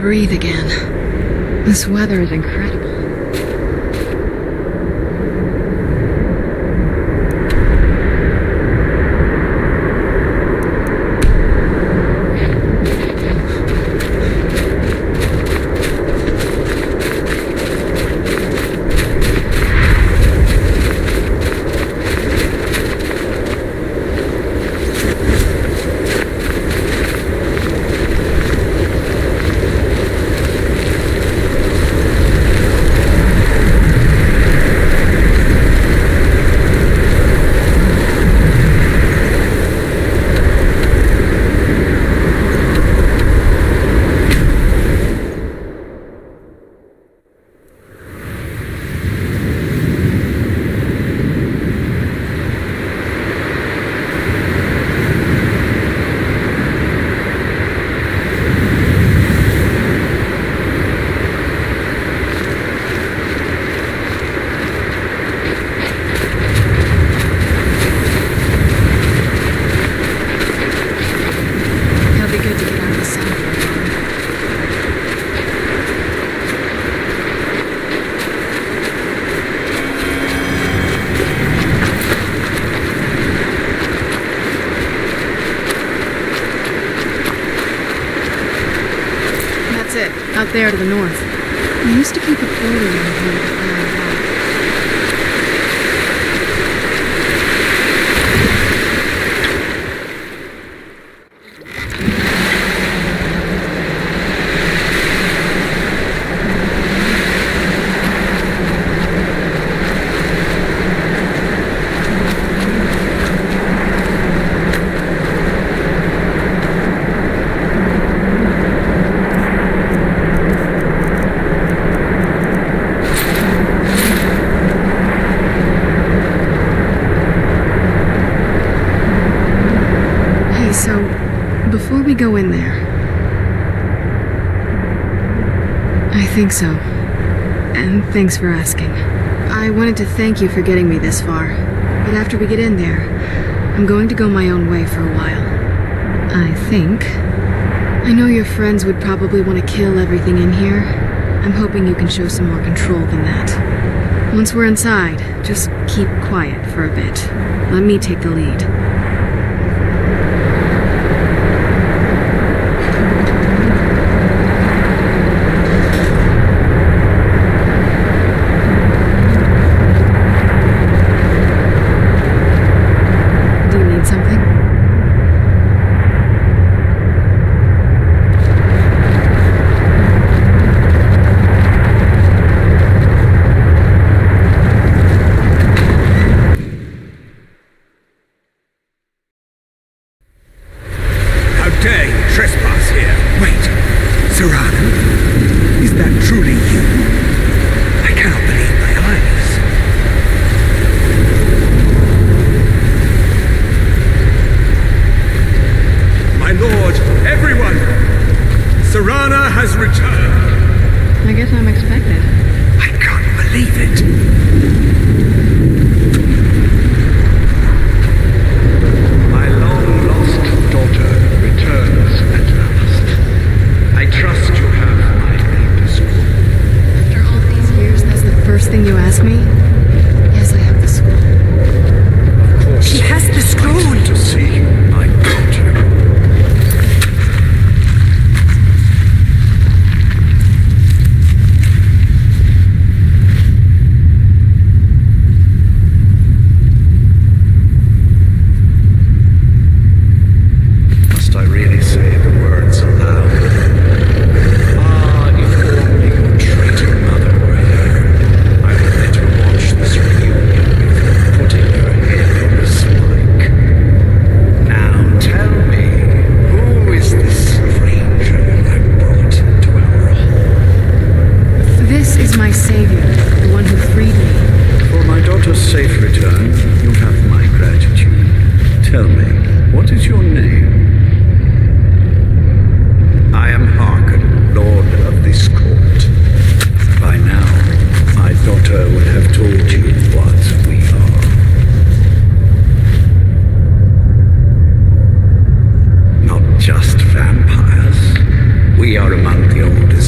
breathe again. This weather is incredible. Out there to the north. We used to keep a quarter around here to fly our walk. Before we go in there, I think so. And thanks for asking. I wanted to thank you for getting me this far, but after we get in there, I'm going to go my own way for a while. I think. I know your friends would probably want to kill everything in here. I'm hoping you can show some more control than that. Once we're inside, just keep quiet for a bit. Let me take the lead. We are among the oldest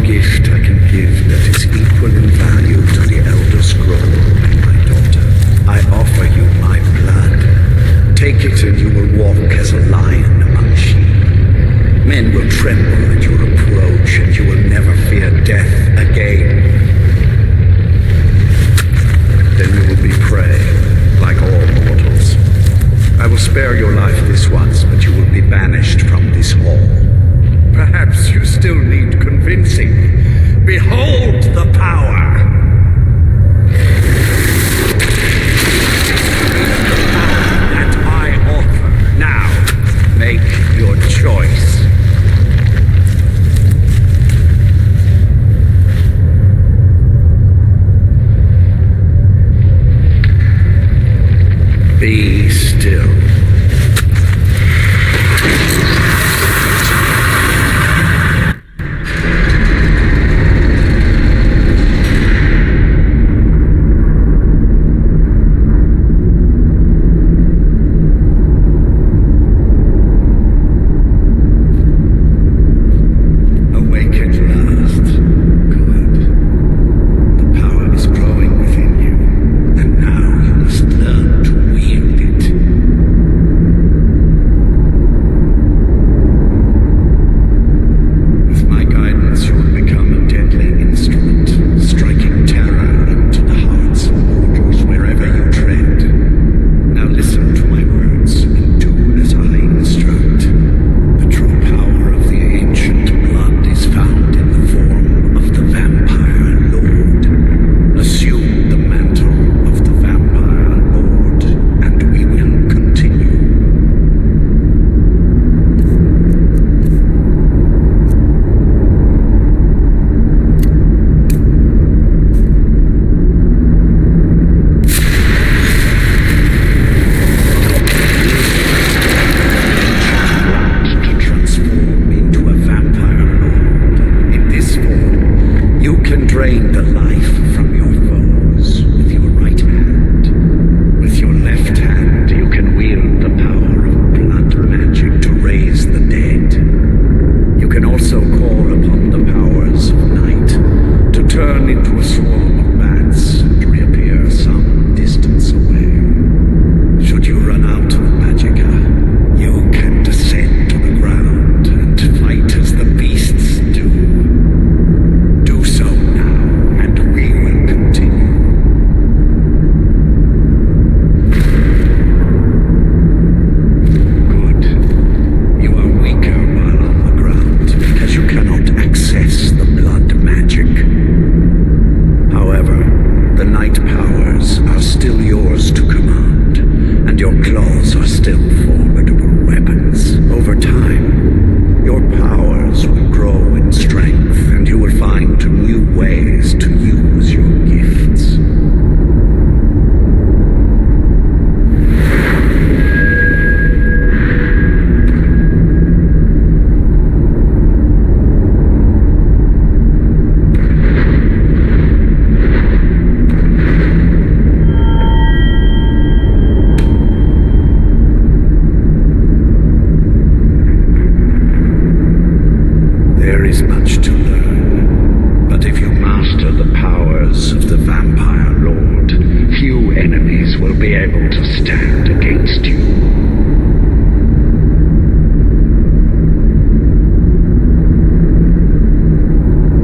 gift I can give that is equal in value to the Elder Scroll, my daughter. I offer you my blood. Take it and you will walk as a lion among sheep. Men will tremble at your approach and you will never fear death again. Then you will be prey, like all mortals. I will spare your life this once, but you will be banished from this hall. Perhaps you still need convincing. Behold the power! That I offer. Now, make your choice. Be still.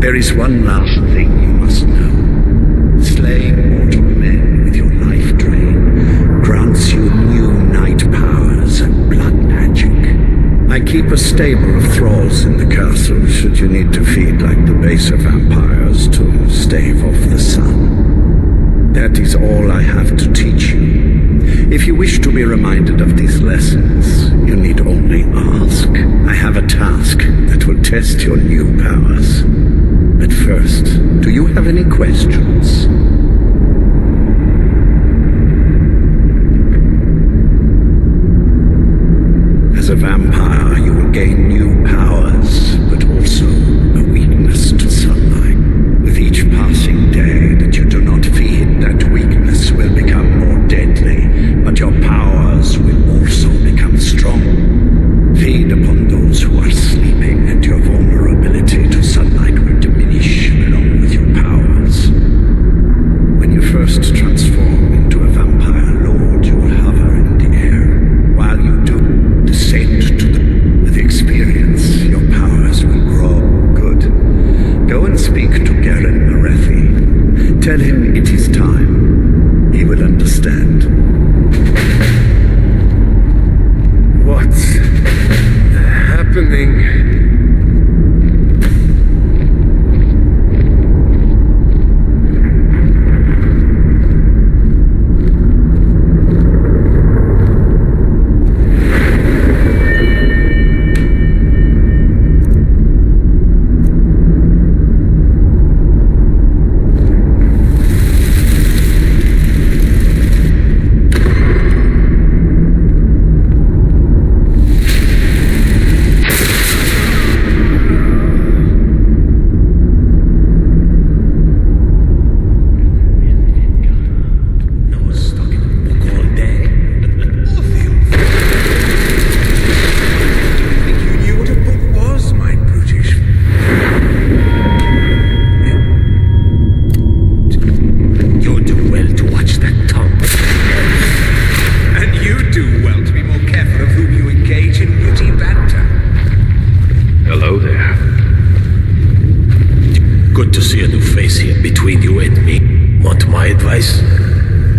There is one last thing you must know. Slaying mortal men with your life drain grants you new night powers and blood magic. I keep a stable of thralls in the castle should you need to feed like the baser vampires to stave off the sun. That is all I have to teach you. If you wish to be reminded of these lessons, you need only ask. I have a task that will test your new powers. But first, do you have any questions? As a vampire, you will gain new powers, but also a weakness to sunlight. With each passing day that you do not feed, that weakness will become more deadly, but your powers will also become strong. Feed upon those who are sleeping, and your vulnerability to sunlight will diminish. advice?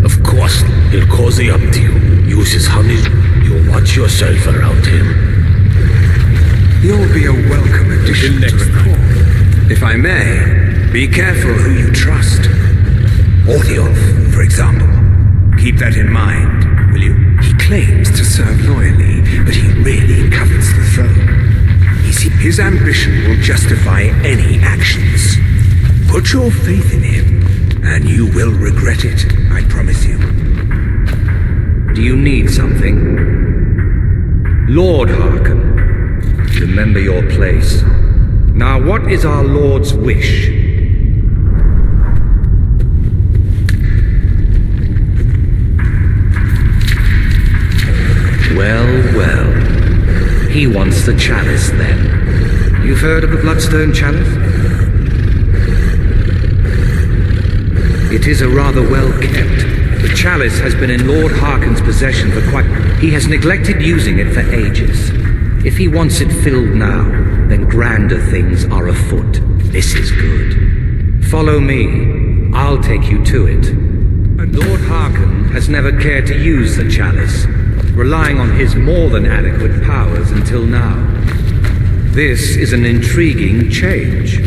Of course, he'll cozy up to you, use his honey. You'll watch yourself around him. You'll be a welcome addition to the court. If I may, be careful who you trust. Orthiolf, for example. Keep that in mind, will you? He claims to serve loyally, but he really covets the throne. His ambition will justify any actions. Put your faith in him, and you will regret it, I promise you. Do you need something? Lord Hearken, remember your place. Now what is our Lord's wish? Well, well. He wants the chalice then. You've heard of the Bloodstone Chalice? It is a rather well kept. The chalice has been in Lord Hearken's possession for quite... He has neglected using it for ages. If he wants it filled now, then grander things are afoot. This is good. Follow me. I'll take you to it. Lord Hearken has never cared to use the chalice, relying on his more than adequate powers until now. This is an intriguing change.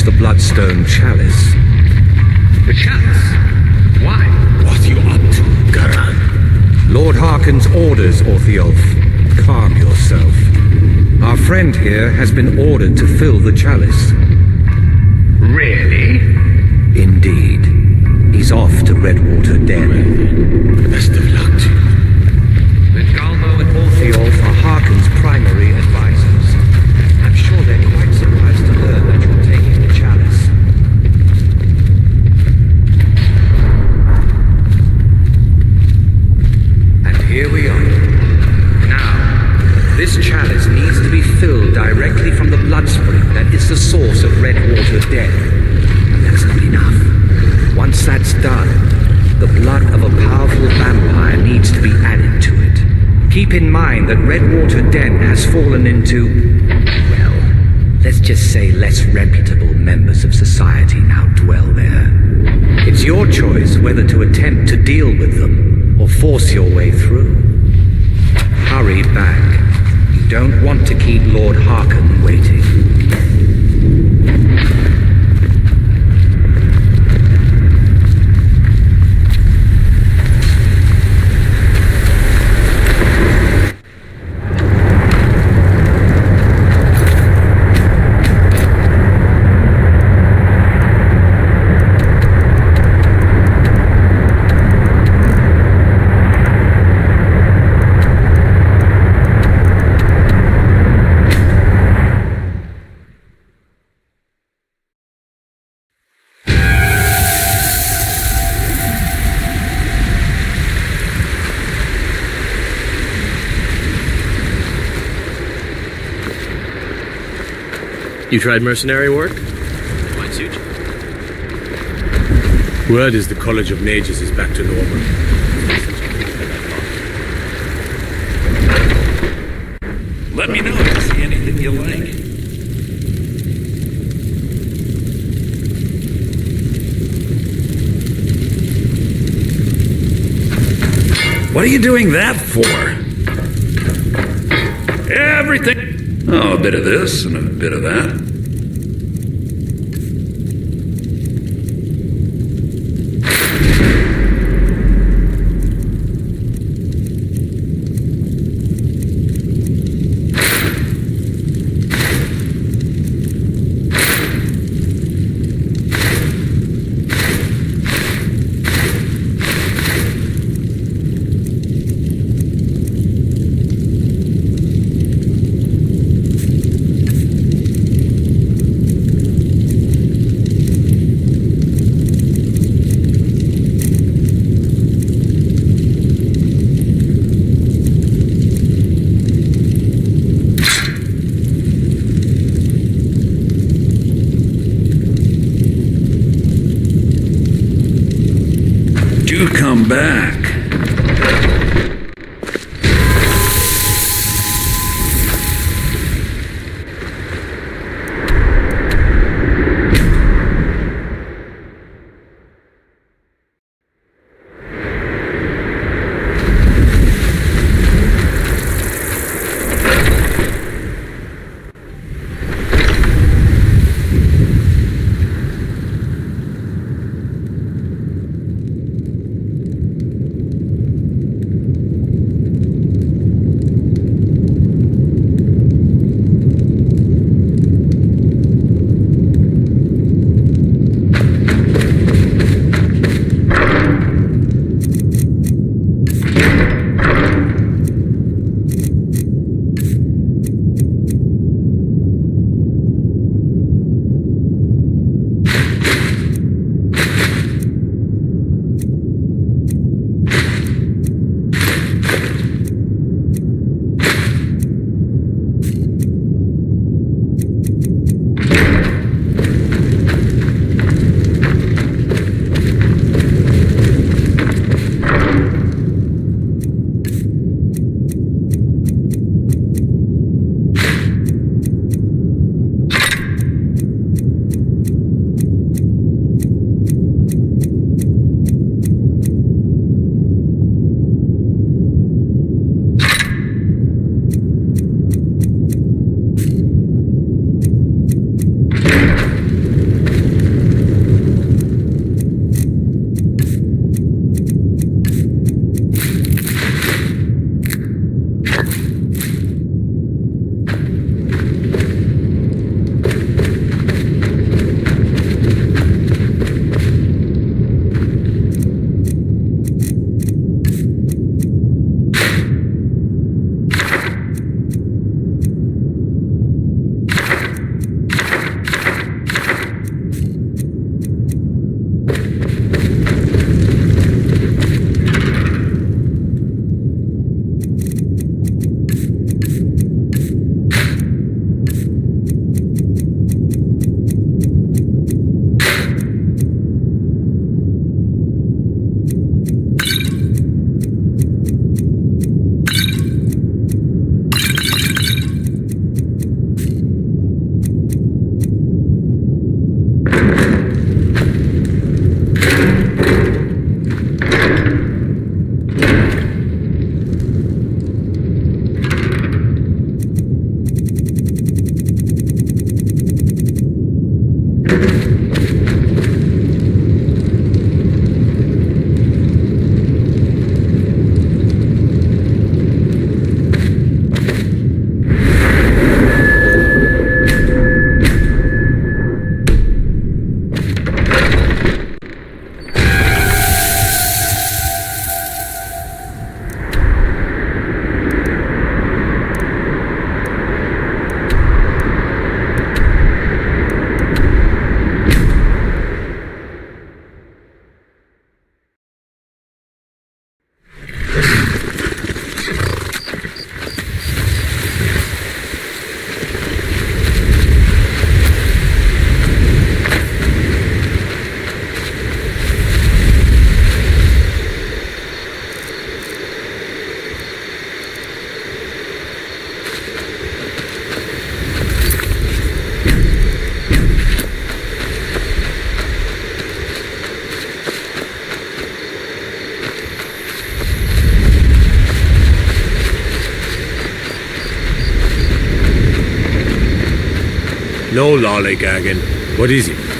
The Bloodstone Chalice. The chalice? Why? What are you up to, Garan? Lord Hearken's orders, Orthiolf. Calm yourself. Our friend here has been ordered to fill the chalice. Really? Indeed. He's off to Redwater Den. Best of luck to you. But Galmo and Orthiolf are Hearken's primary advisors. I'm sure they're quite surprised to learn that you're taking the chalice. And here we are. Now, this chalice needs to be filled directly from the blood spring that is the source of Redwater Den. And that's not enough. Once that's done, the blood of a powerful vampire needs to be added to it. Keep in mind that Redwater Den has fallen into, well, let's just say less reputable members of society now dwell there. It's your choice whether to attempt to deal with them or force your way through. Hurry back. You don't want to keep Lord Hearken waiting. You tried mercenary work? Might suit you. Word is the College of Mages is back to normal. Let me know if you see anything you like. What are you doing that for? Everything. Oh, a bit of this and a bit of that. No lollygagging. What is it?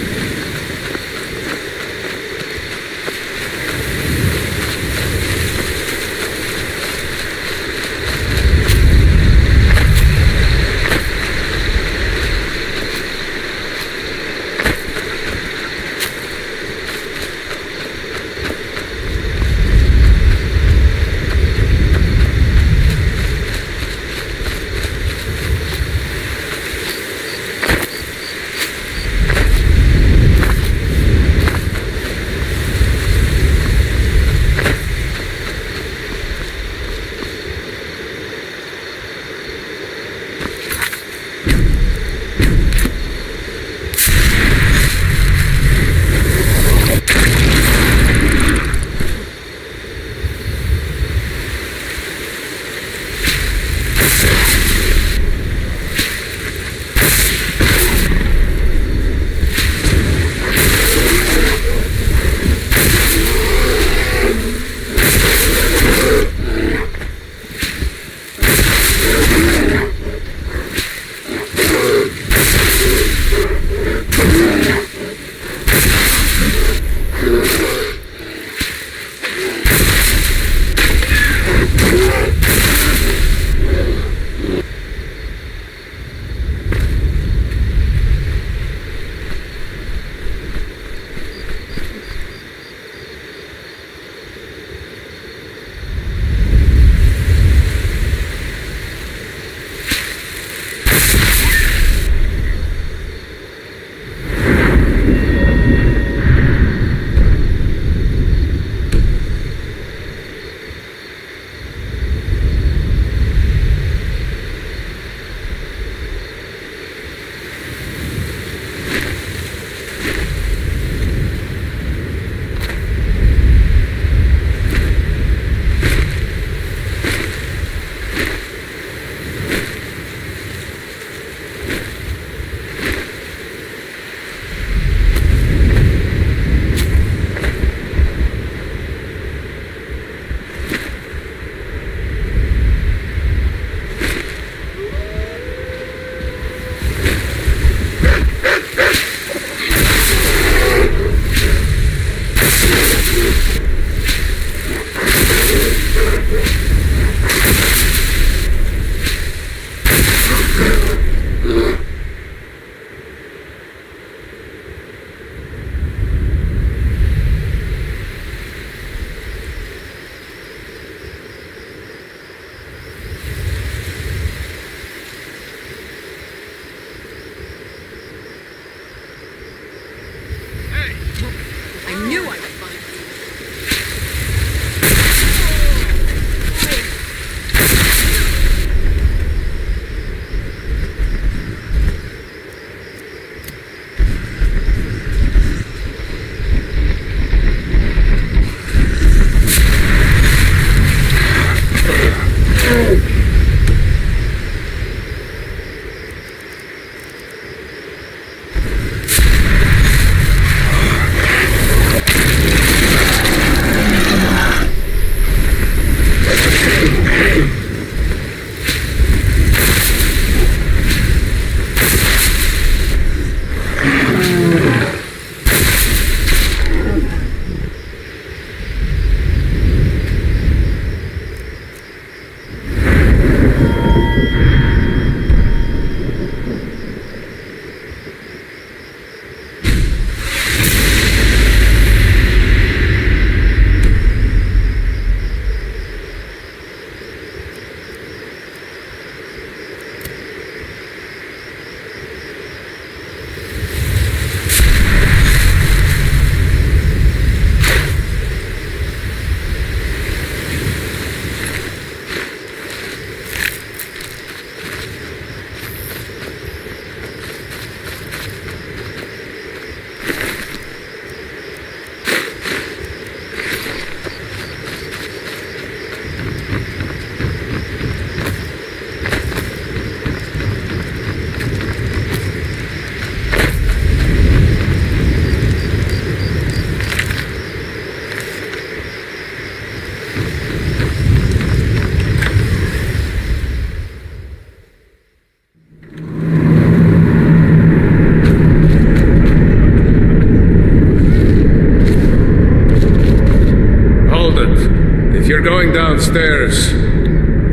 downstairs.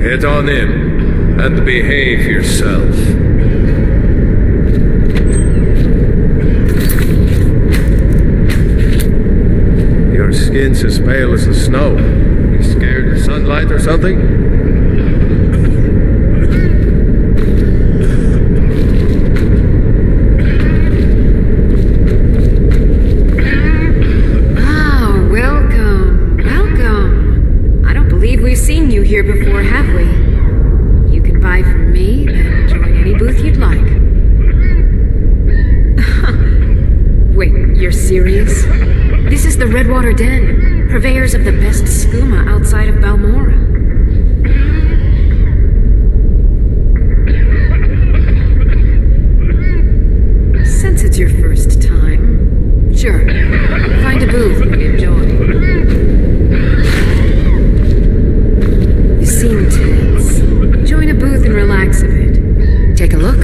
Head on in and behave yourself. Your skin's as pale as the snow. You scared of sunlight or something? We've seen you here before, have we? You can buy from me, then join any booth you'd like. Wait, you're serious? This is the Redwater Den, purveyors of the best skooma outside of Balmora. Since it's your first time, sure, find a booth and enjoy. You seem tense. Join a booth and relax a bit. Take a look.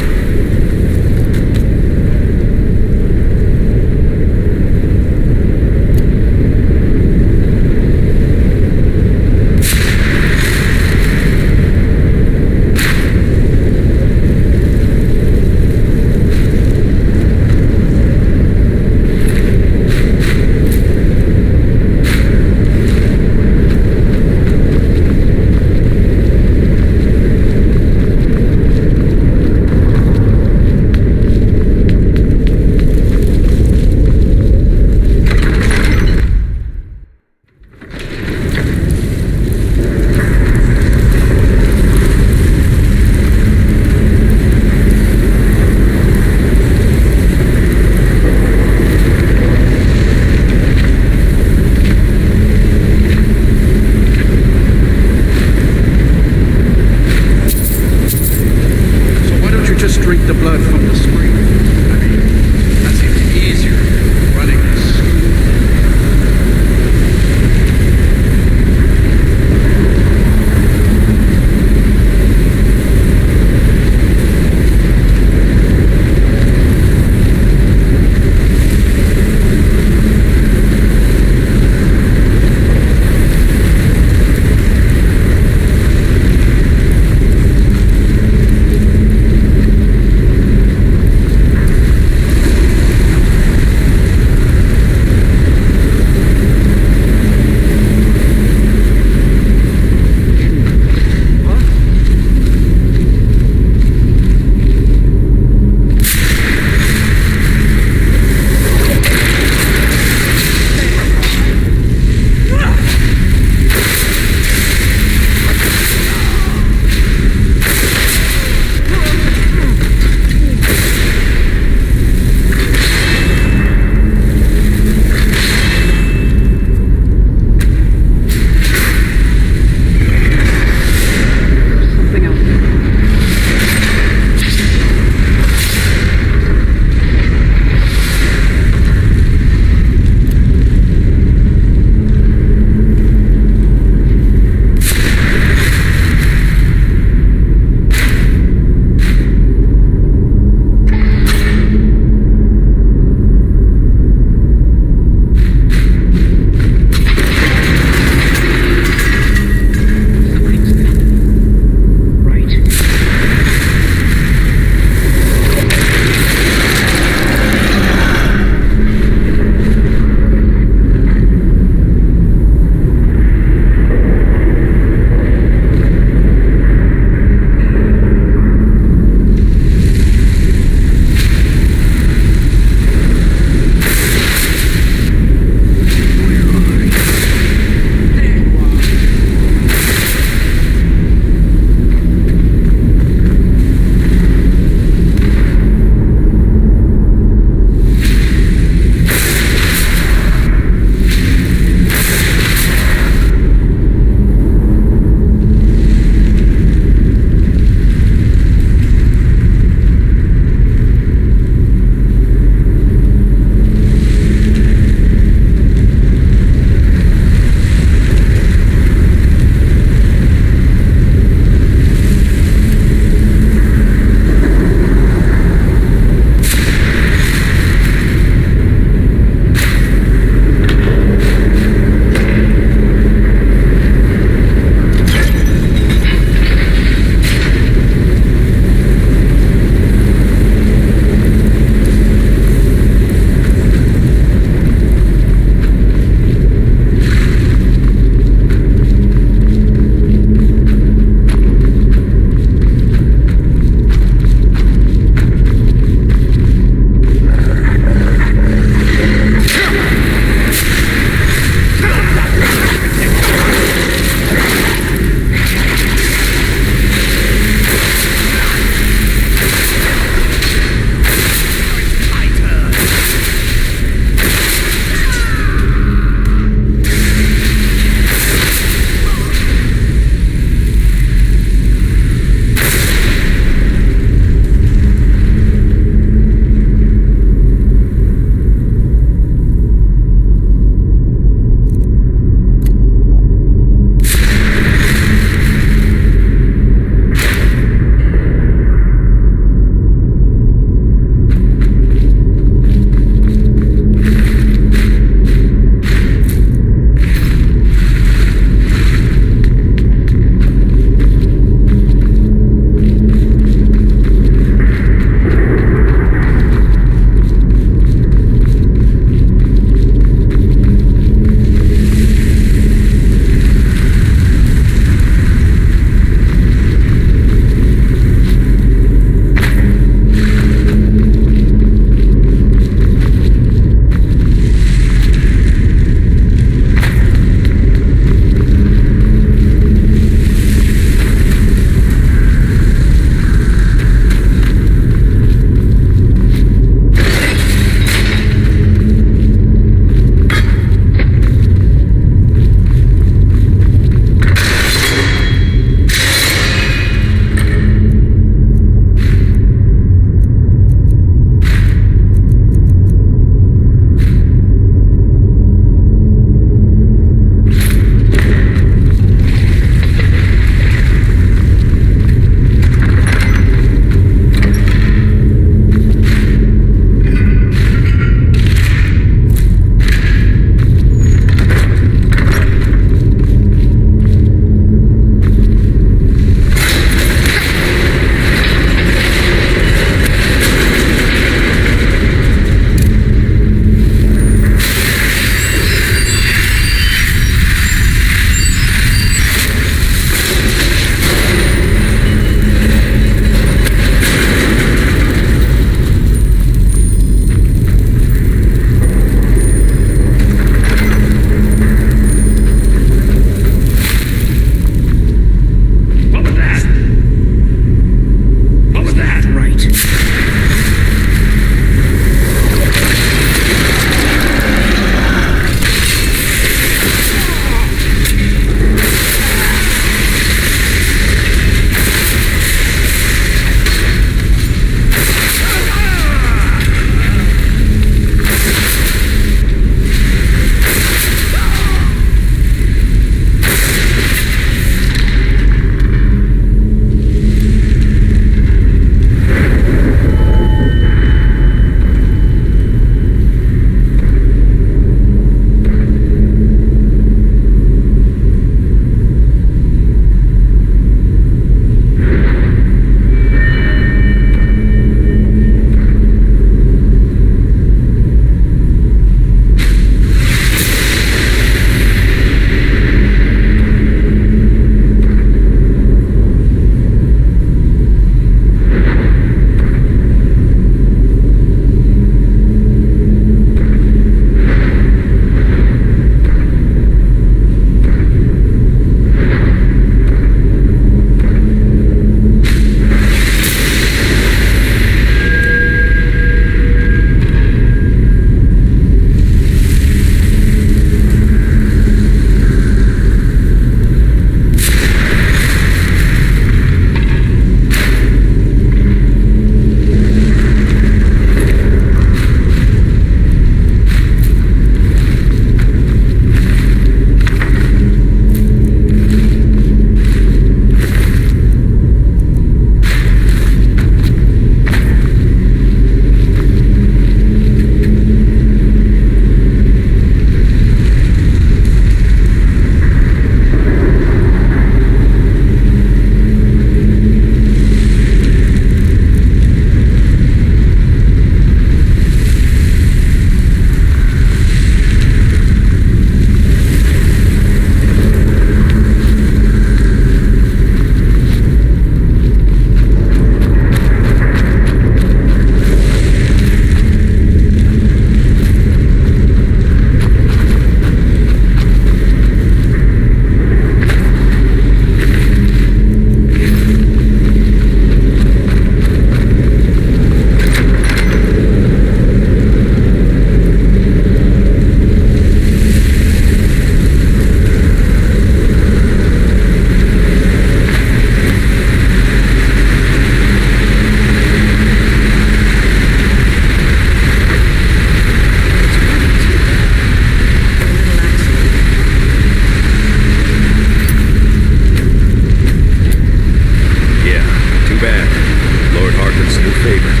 Lord Harkin's new favorite.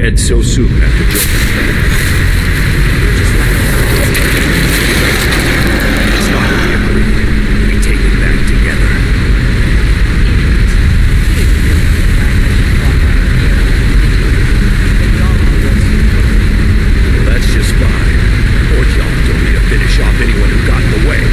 And so soon after joining the it's not only a great we take it back together. Well, that's just fine. Or John told me to finish off anyone who got in the way.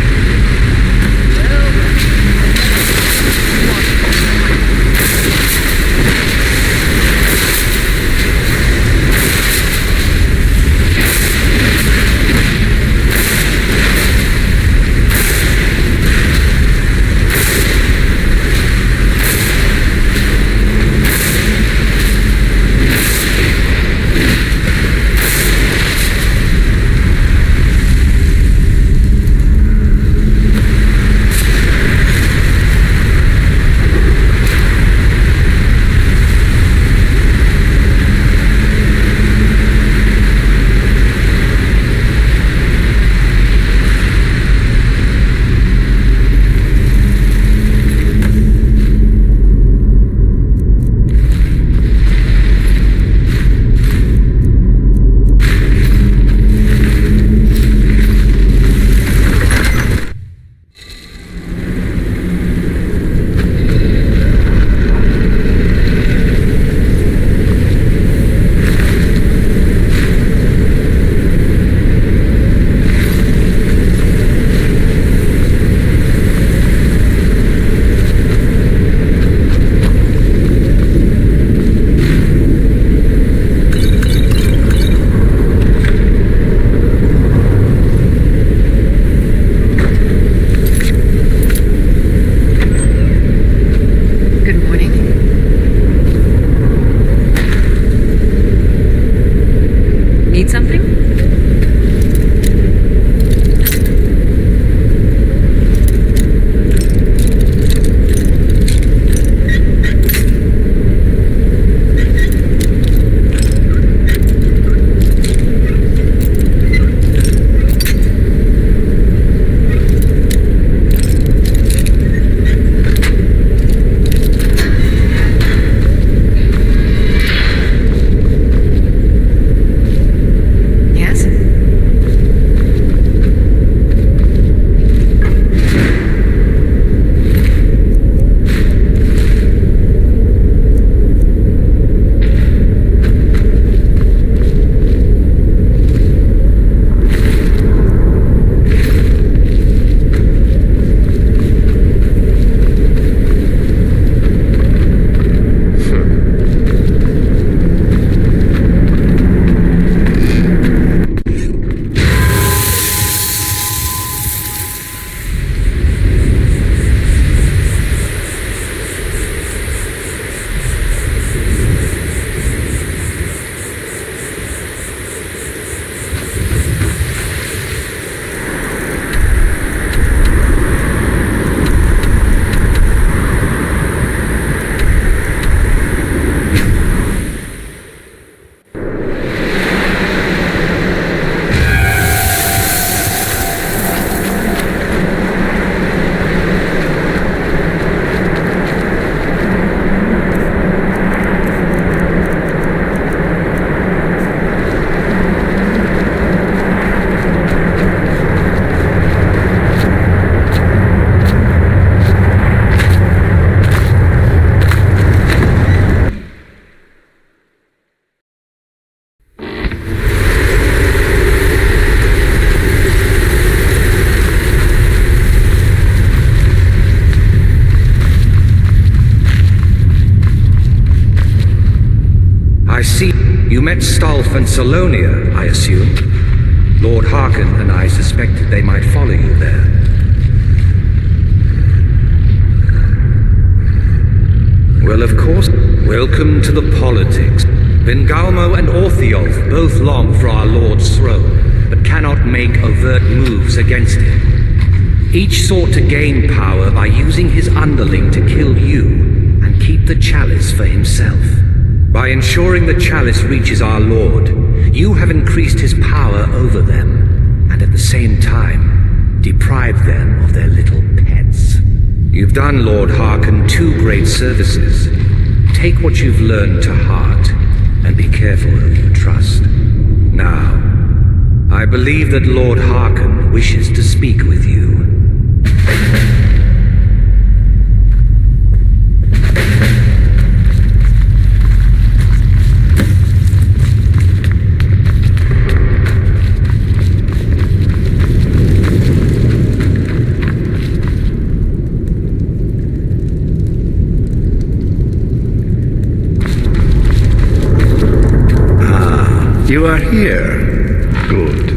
You met Stolf and Salonia, I assume. Lord Harkin and I suspected they might follow you there. Well, of course, welcome to the politics. Vengalmo and Orthiolf both long for our Lord's throne, but cannot make overt moves against him. Each sought to gain power by using his underling to kill you and keep the chalice for himself. By ensuring the chalice reaches our Lord, you have increased his power over them, and at the same time, deprived them of their little pets. You've done Lord Harkon 2 great services. Take what you've learned to heart, and be careful who you trust. Now, I believe that Lord Harkon wishes to speak with you. You are here. Good.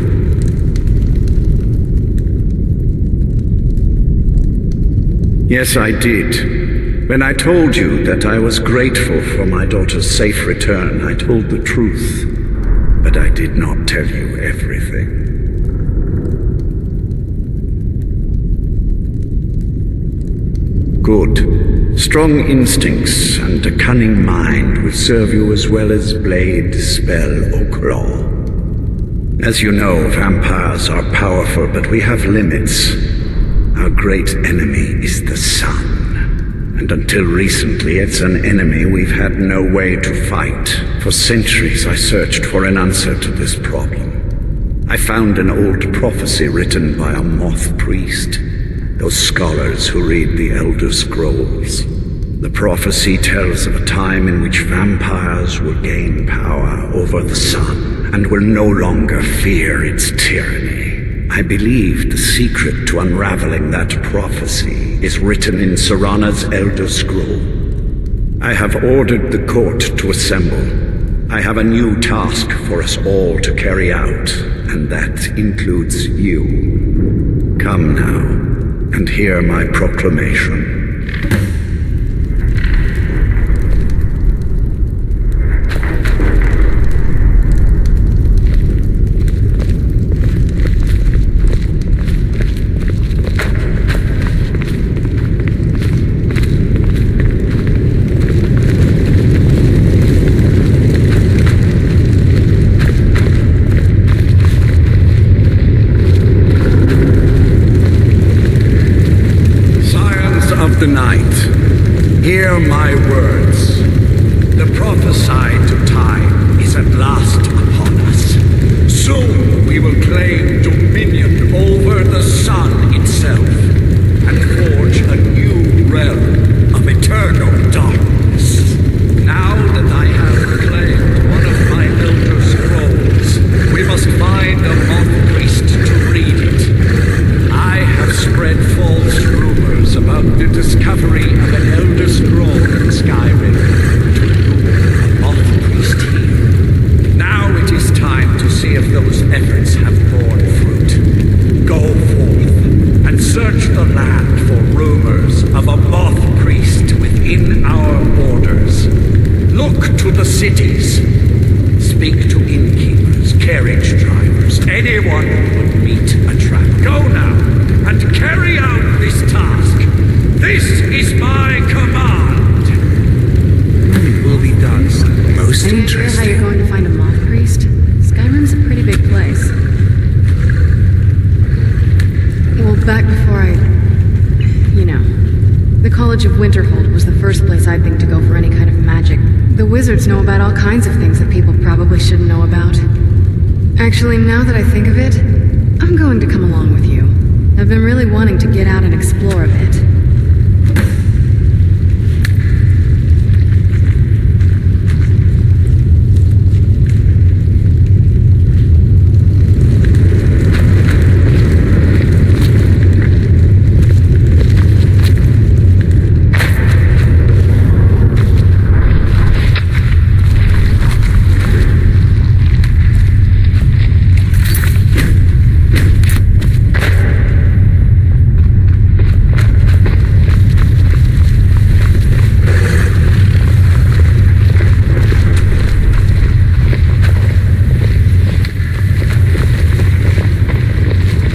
Yes, I did. When I told you that I was grateful for my daughter's safe return, I told the truth. But I did not tell you everything. Good. Strong instincts and a cunning mind will serve you as well as blade, spell, or claw. As you know, vampires are powerful, but we have limits. Our great enemy is the sun. And until recently, it's an enemy we've had no way to fight. For centuries, I searched for an answer to this problem. I found an old prophecy written by a moth priest. Those scholars who read the Elder Scrolls. The prophecy tells of a time in which vampires will gain power over the sun and will no longer fear its tyranny. I believe the secret to unraveling that prophecy is written in Serana's Elder Scroll. I have ordered the court to assemble. I have a new task for us all to carry out, and that includes you. Come now. And hear my proclamation. The night, hear my words. The prophesied time is at last upon us. Soon we will claim dominion over the sun itself and forge a new realm of eternal darkness. Now that I have claimed one of my elder scrolls, we must find a moth priest to read it. I have spread false rumors about the discovery of an elder scroll in Skyrim to lure a moth priest here. Now it is time to see if those efforts have borne fruit. Go forth and search the land for rumors of a moth priest within our borders. Look to the cities. Speak to innkeepers, carriage drivers, anyone who would meet a trap. Go now and carry out this task. This is my command. It will be done, sir. Most Any idea how interesting. you're going to find a moth priest? Skyrim's a pretty big place. Well, back before the College of Winterhold was the first place I'd think to go for any kind of magic. The wizards know about all kinds of things that people probably shouldn't know about. Actually, now that I think of it, I'm going to come along with you. I've been really wanting to get out and explore a bit.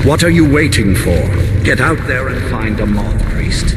What are you waiting for? Get out there and find a moth priest.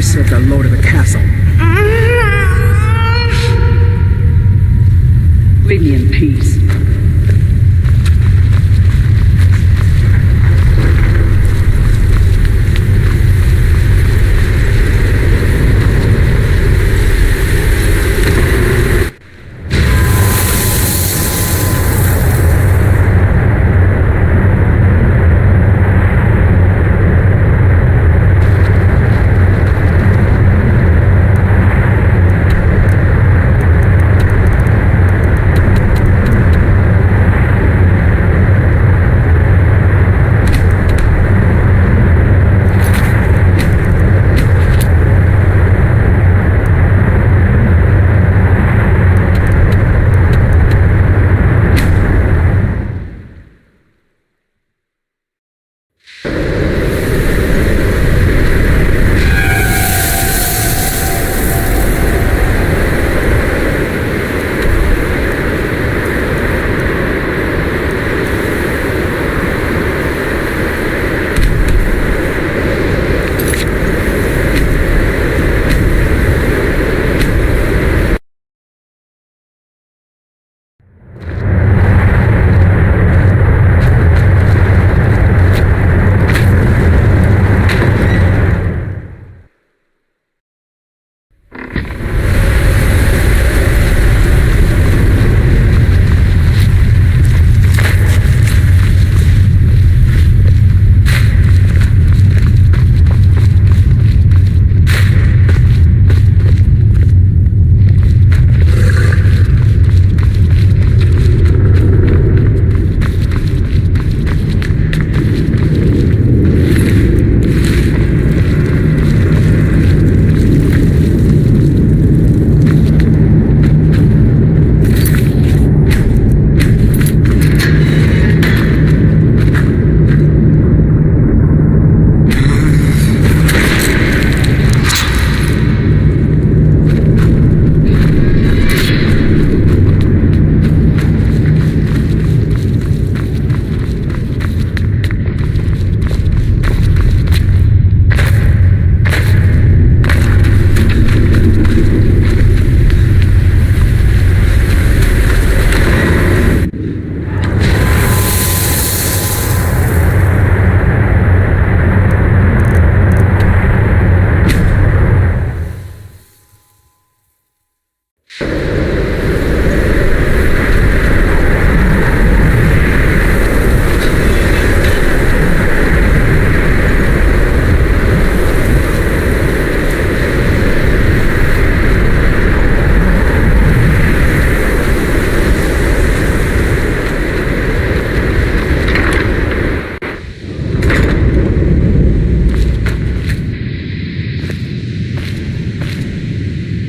I serve the lord of the castle. Leave me in peace.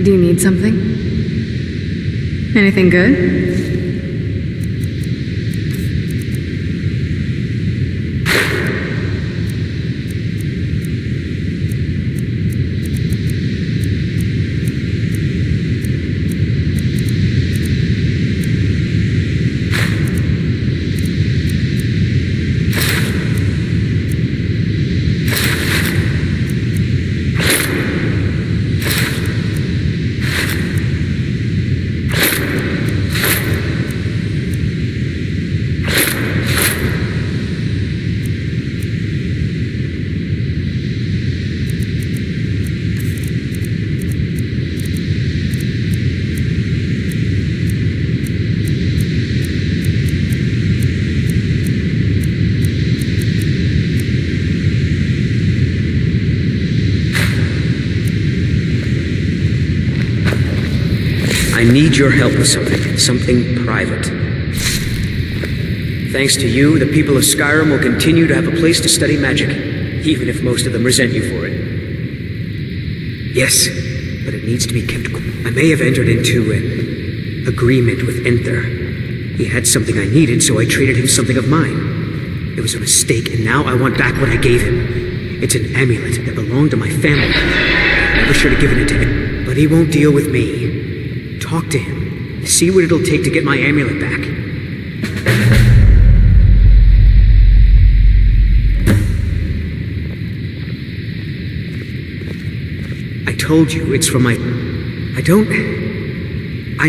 Do you need something? Anything good? I need your help with something private. Thanks to you, the people of Skyrim will continue to have a place to study magic, even if most of them resent you for it. Yes, but it needs to be kept quiet. I may have entered into an agreement with Enther. He had something I needed, so I traded him something of mine. It was a mistake, and now I want back what I gave him. It's an amulet that belonged to my family. I never should have given it to him, but he won't deal with me. Talk to him. See what it'll take to get my amulet back. I told you, it's from my... I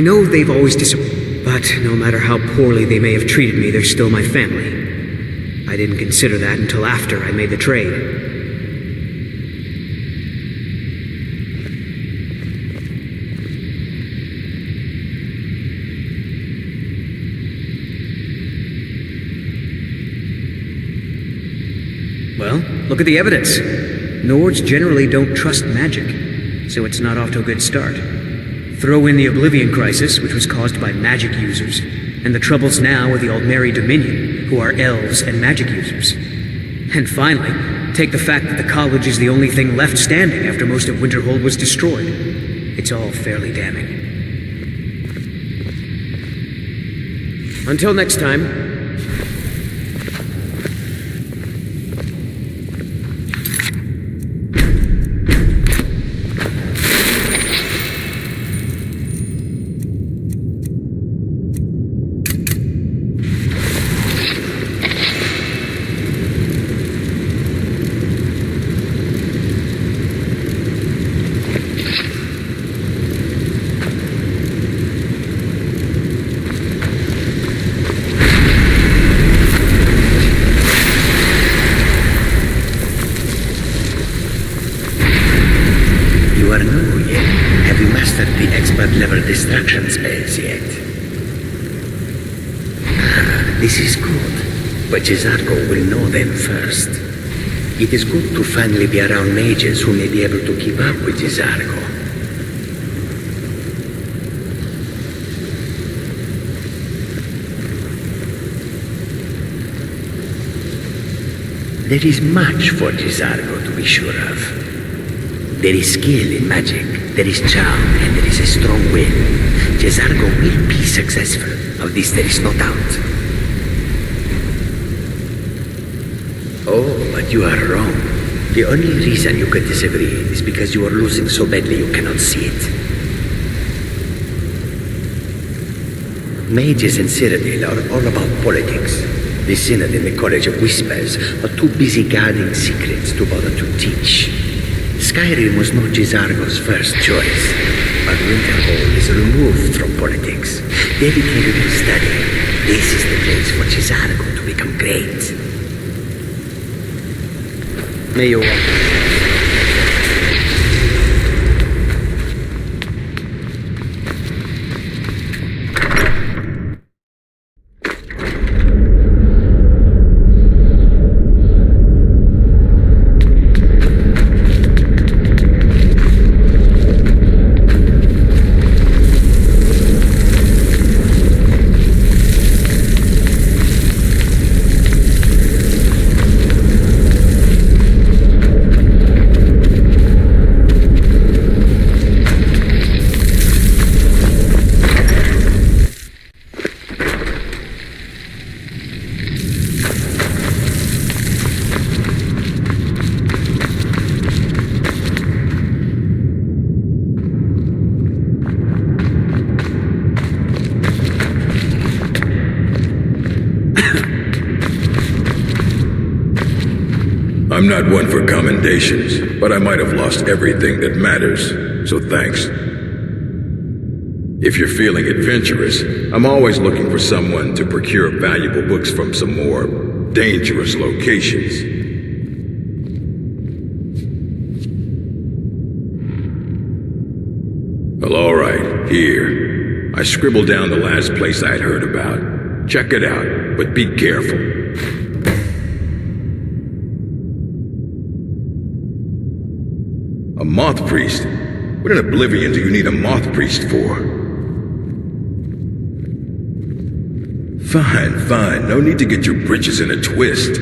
know they've always but no matter how poorly they may have treated me, they're still my family. I didn't consider that until after I made the trade. Well, look at the evidence. Nords generally don't trust magic, so it's not off to a good start. Throw in the Oblivion Crisis, which was caused by magic users, and the troubles now with the Aldmeri Dominion, who are elves and magic users. And finally, take the fact that the college is the only thing left standing after most of Winterhold was destroyed. It's all fairly damning. Until next time, distraction spells yet. This is good, but Cesarco will know them first. It is good to finally be around mages who may be able to keep up with Cesarco. There is much for Cesarco to be sure of. There is skill in magic, there is charm, and there is a strong will. Cesarco will be successful. Of this there is no doubt. Oh, but you are wrong. The only reason you could disagree is because you are losing so badly you cannot see it. Mages in Cyrodiil are all about politics. The Synod in the College of Whispers are too busy guarding secrets to bother to teach. Skyrim was not Cesarco's first choice, but Winterhold is removed from politics, dedicated to study. This is the place for Cesarco to become great. May you welcome. I'm not one for commendations, but I might have lost everything that matters, so thanks. If you're feeling adventurous, I'm always looking for someone to procure valuable books from some more dangerous locations. Well, all right, here. I scribbled down the last place I'd heard about. Check it out, but be careful. A moth priest? What in Oblivion do you need a moth priest for? Fine. No need to get your britches in a twist.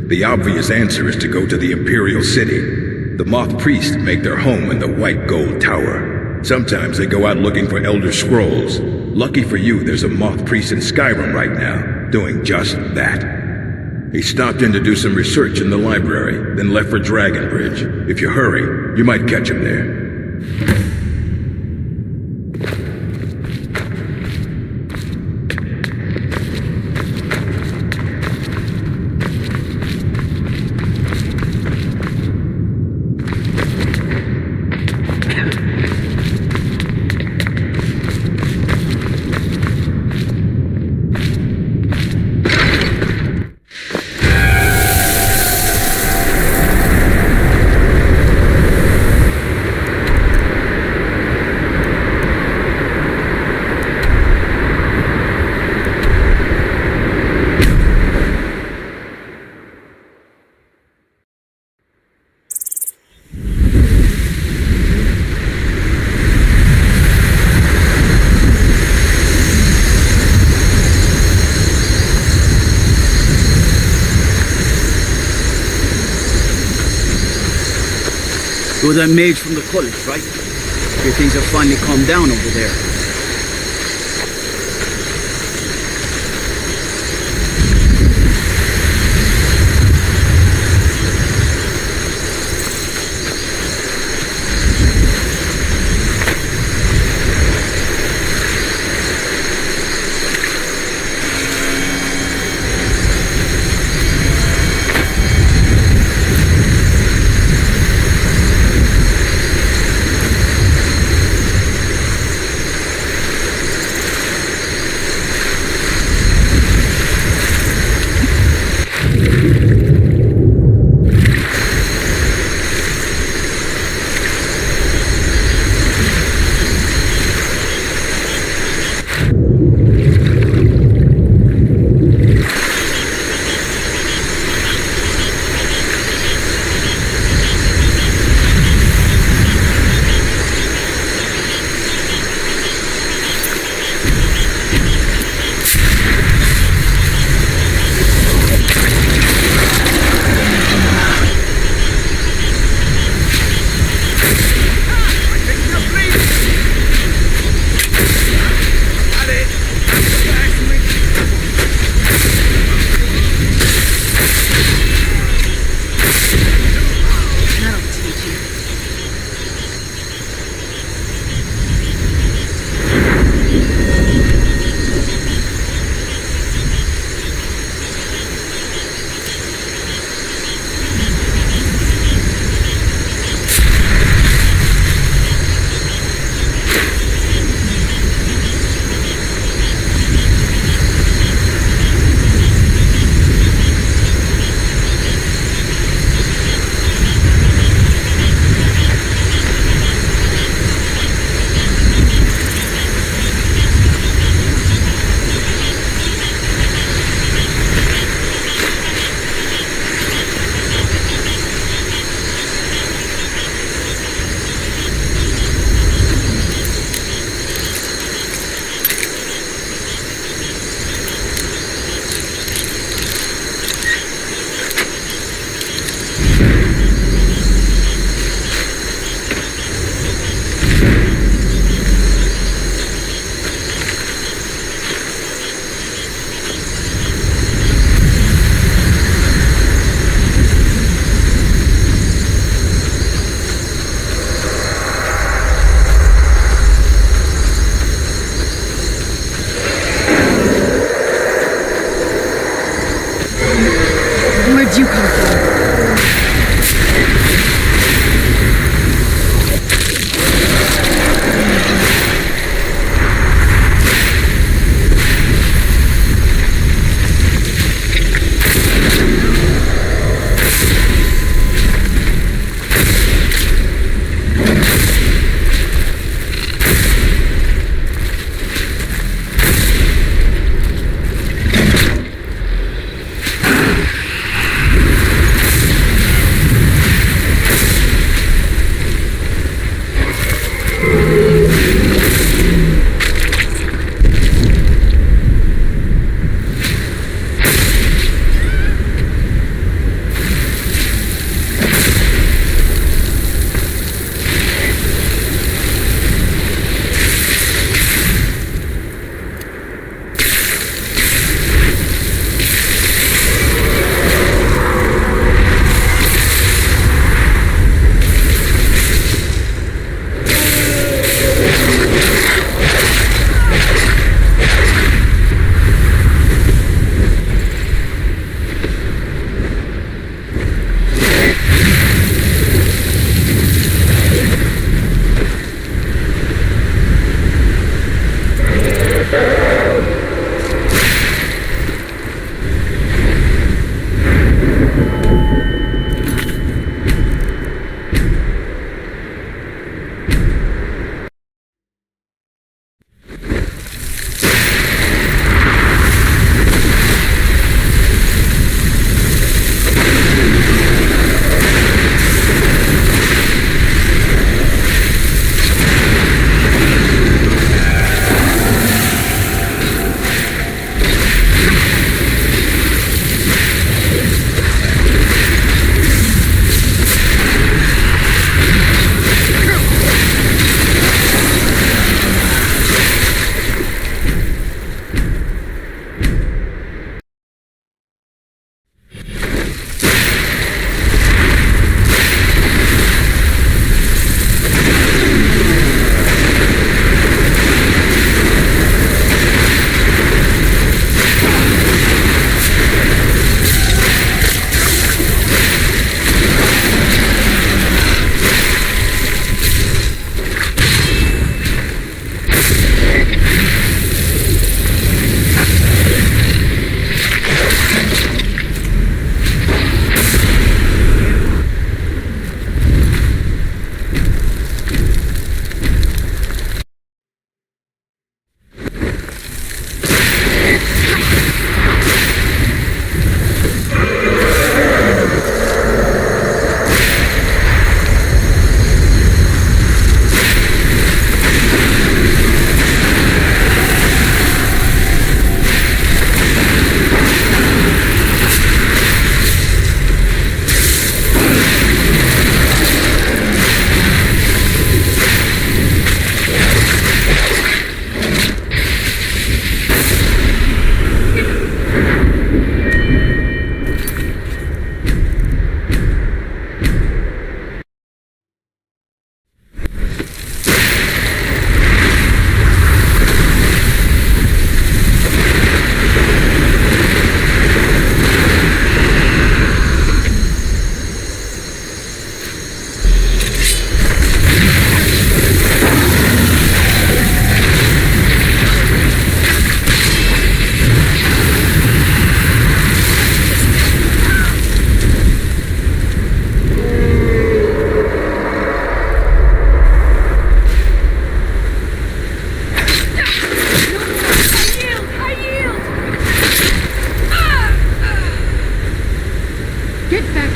The obvious answer is to go to the Imperial City. The moth priests make their home in the White Gold Tower. Sometimes they go out looking for Elder Scrolls. Lucky for you, there's a moth priest in Skyrim right now, doing just that. He stopped in to do some research in the library, then left for Dragonbridge. If you hurry, you might catch him there. You're that mage from the college, right? Your things have finally calmed down over there.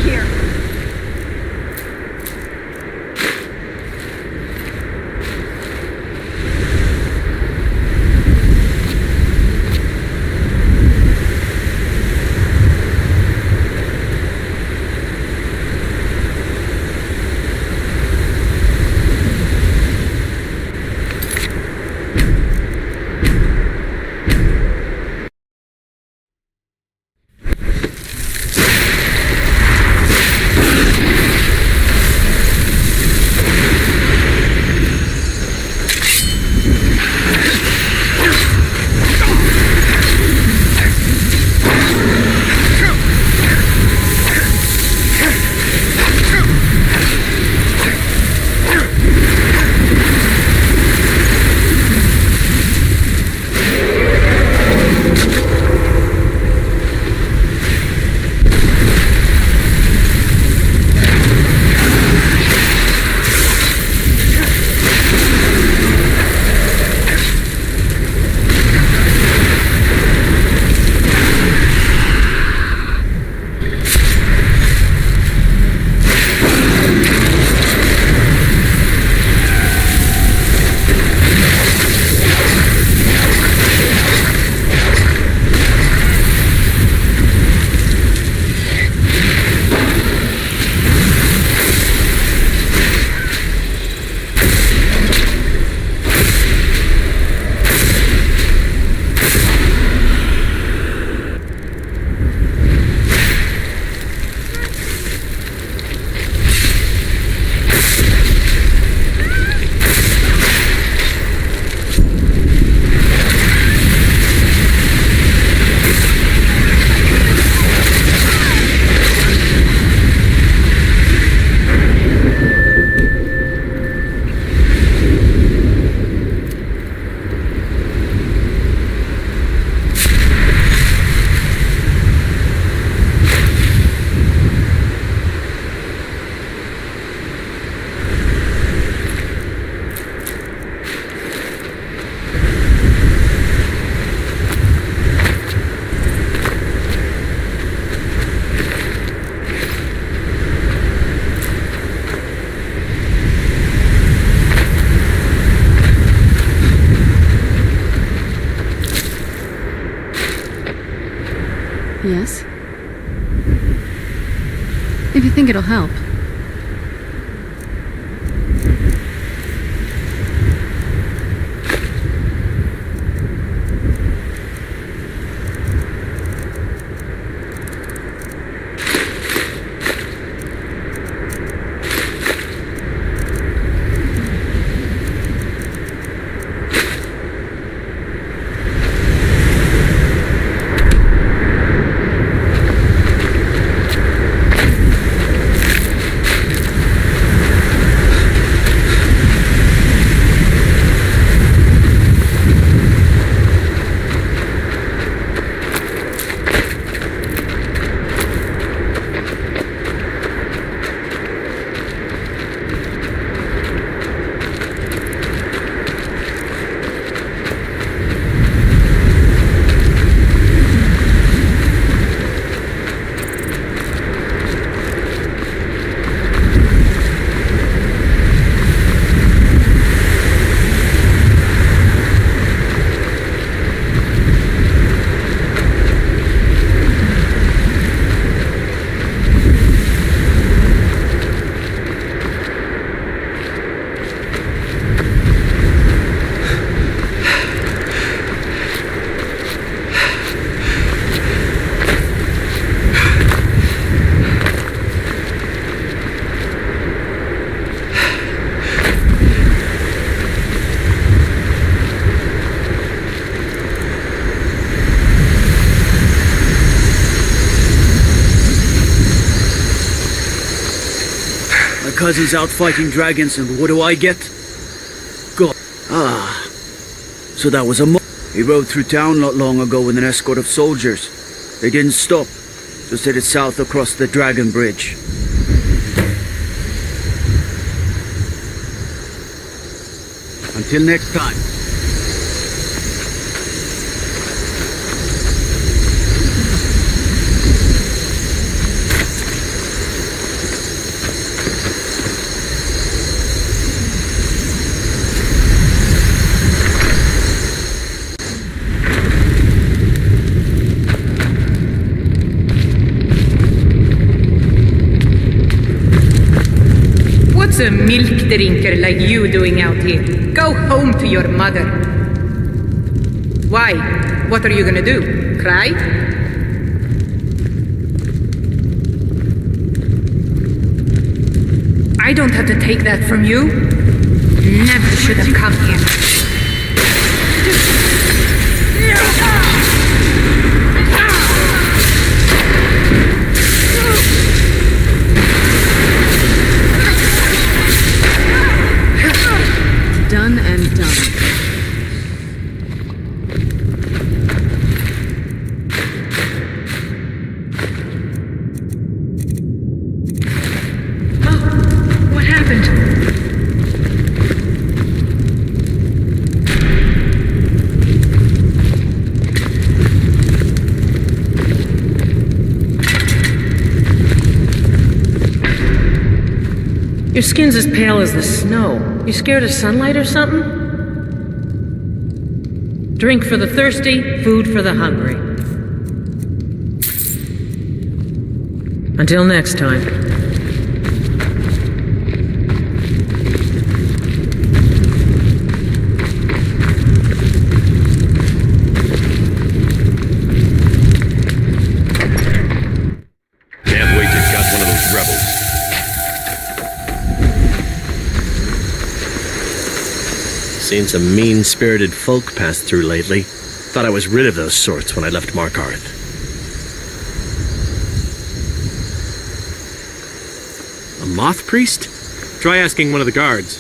here. Yes? If you think it'll help. Cousin's out fighting dragons, and what do I get? God. Ah. So that was a He rode through town not long ago with an escort of soldiers. They didn't stop, just headed south across the Dragon Bridge. Until next time. some milk drinker like you doing out here? Go home to your mother. Why? What are you gonna do? Cry? I don't have to take that from you. Never should have come here. Done and done. Oh, what happened? Your skin's as pale as the snow. You scared of sunlight or something? Drink for the thirsty, food for the hungry. Until next time. Can't wait to gut one of those rebels. Seen some mean-spirited folk pass through lately. Thought I was rid of those sorts when I left Markarth. A moth priest? Try asking one of the guards.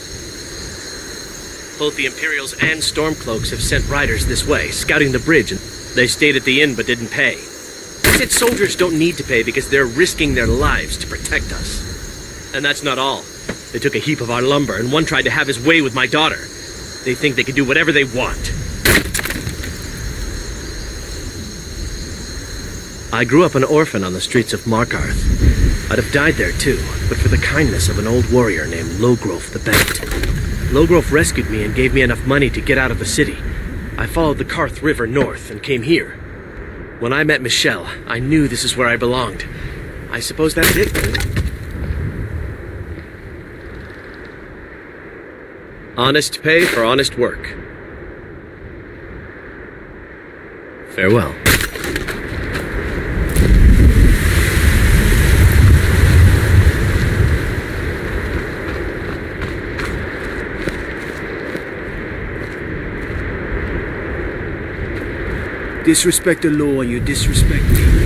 Both the Imperials and Stormcloaks have sent riders this way, scouting the bridge, and they stayed at the inn but didn't pay. They said soldiers don't need to pay because they're risking their lives to protect us. And that's not all. They took a heap of our lumber, and one tried to have his way with my daughter. They think they can do whatever they want. I grew up an orphan on the streets of Markarth. I'd have died there too, but for the kindness of an old warrior named Logrove the Bent. Logrove rescued me and gave me enough money to get out of the city. I followed the Karth River north and came here. When I met Michelle, I knew this is where I belonged. I suppose that's it, really. Honest pay for honest work. Farewell. Disrespect the law, you disrespect me.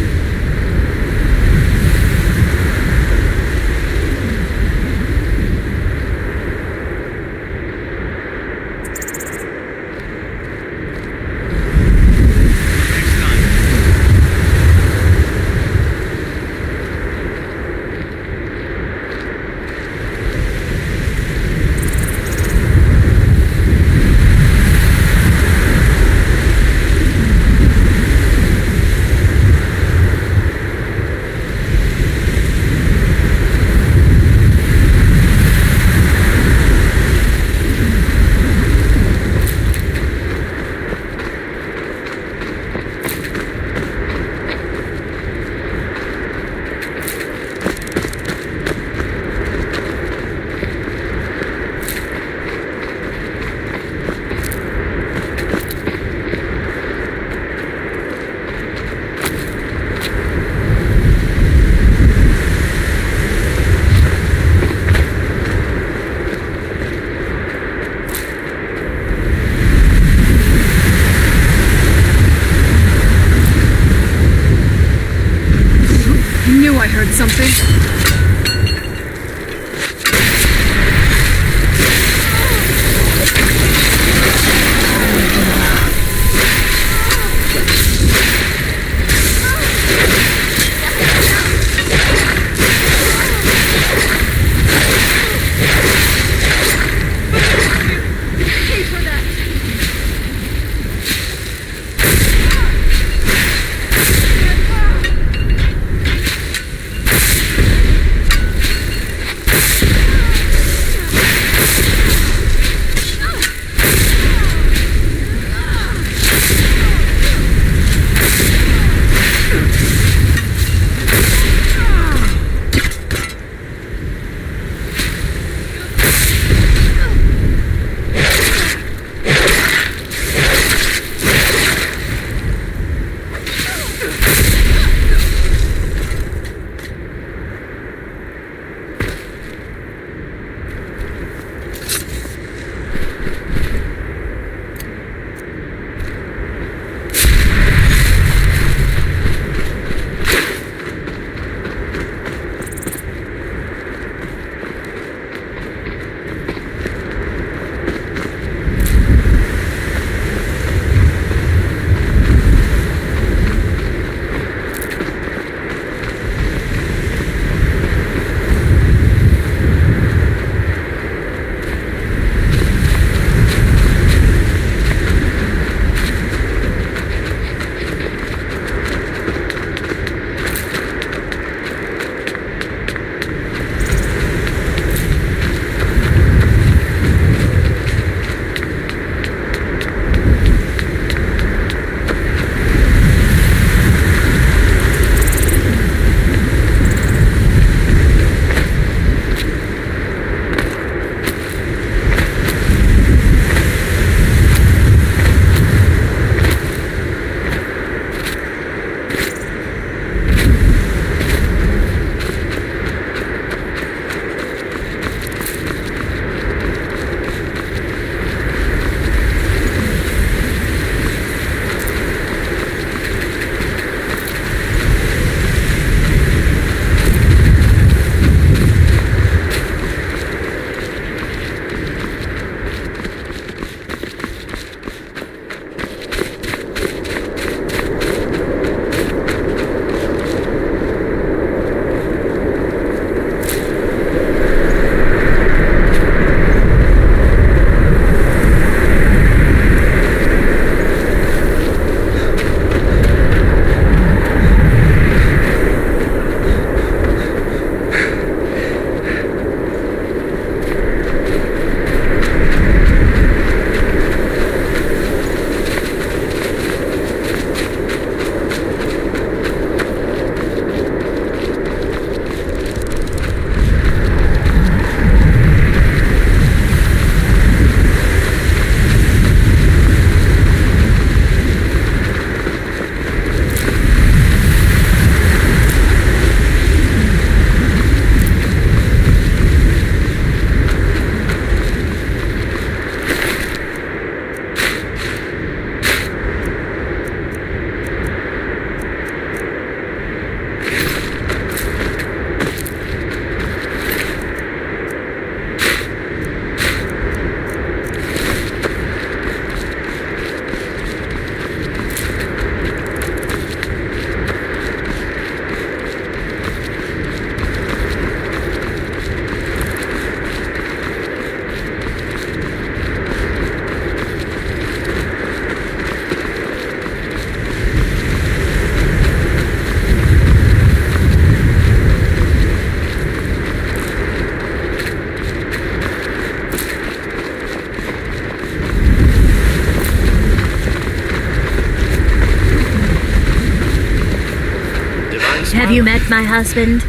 you met my husband?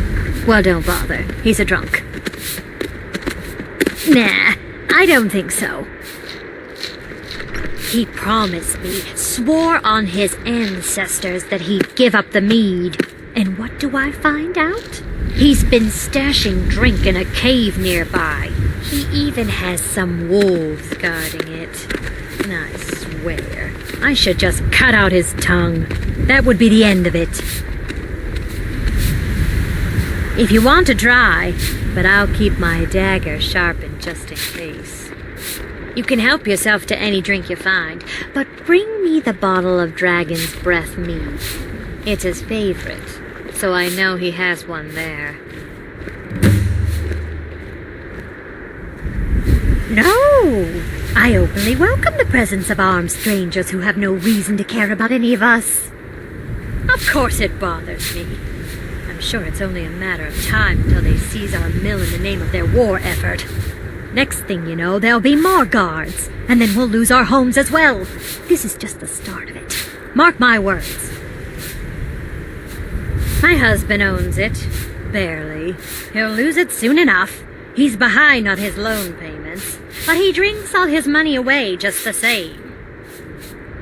Well, don't bother. He's a drunk. Nah, I don't think so. He promised me, swore on his ancestors that he'd give up the mead. And what do I find out? He's been stashing drink in a cave nearby. He even has some wolves guarding it. I swear, I should just cut out his tongue. That would be the end of it. If you want to try, but I'll keep my dagger sharpened just in case. You can help yourself to any drink you find, but bring me the bottle of Dragon's Breath mead. It's his favorite, so I know he has one there. No! I openly welcome the presence of armed strangers who have no reason to care about any of us. Of course it bothers me. I'm sure it's only a matter of time until they seize our mill in the name of their war effort. Next thing you know, there'll be more guards, and then we'll lose our homes as well. This is just the start of it. Mark my words. My husband owns it. Barely. He'll lose it soon enough. He's behind on his loan payments, but he drinks all his money away just the same.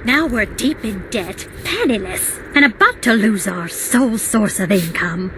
Now we're deep in debt, penniless, and about to lose our sole source of income.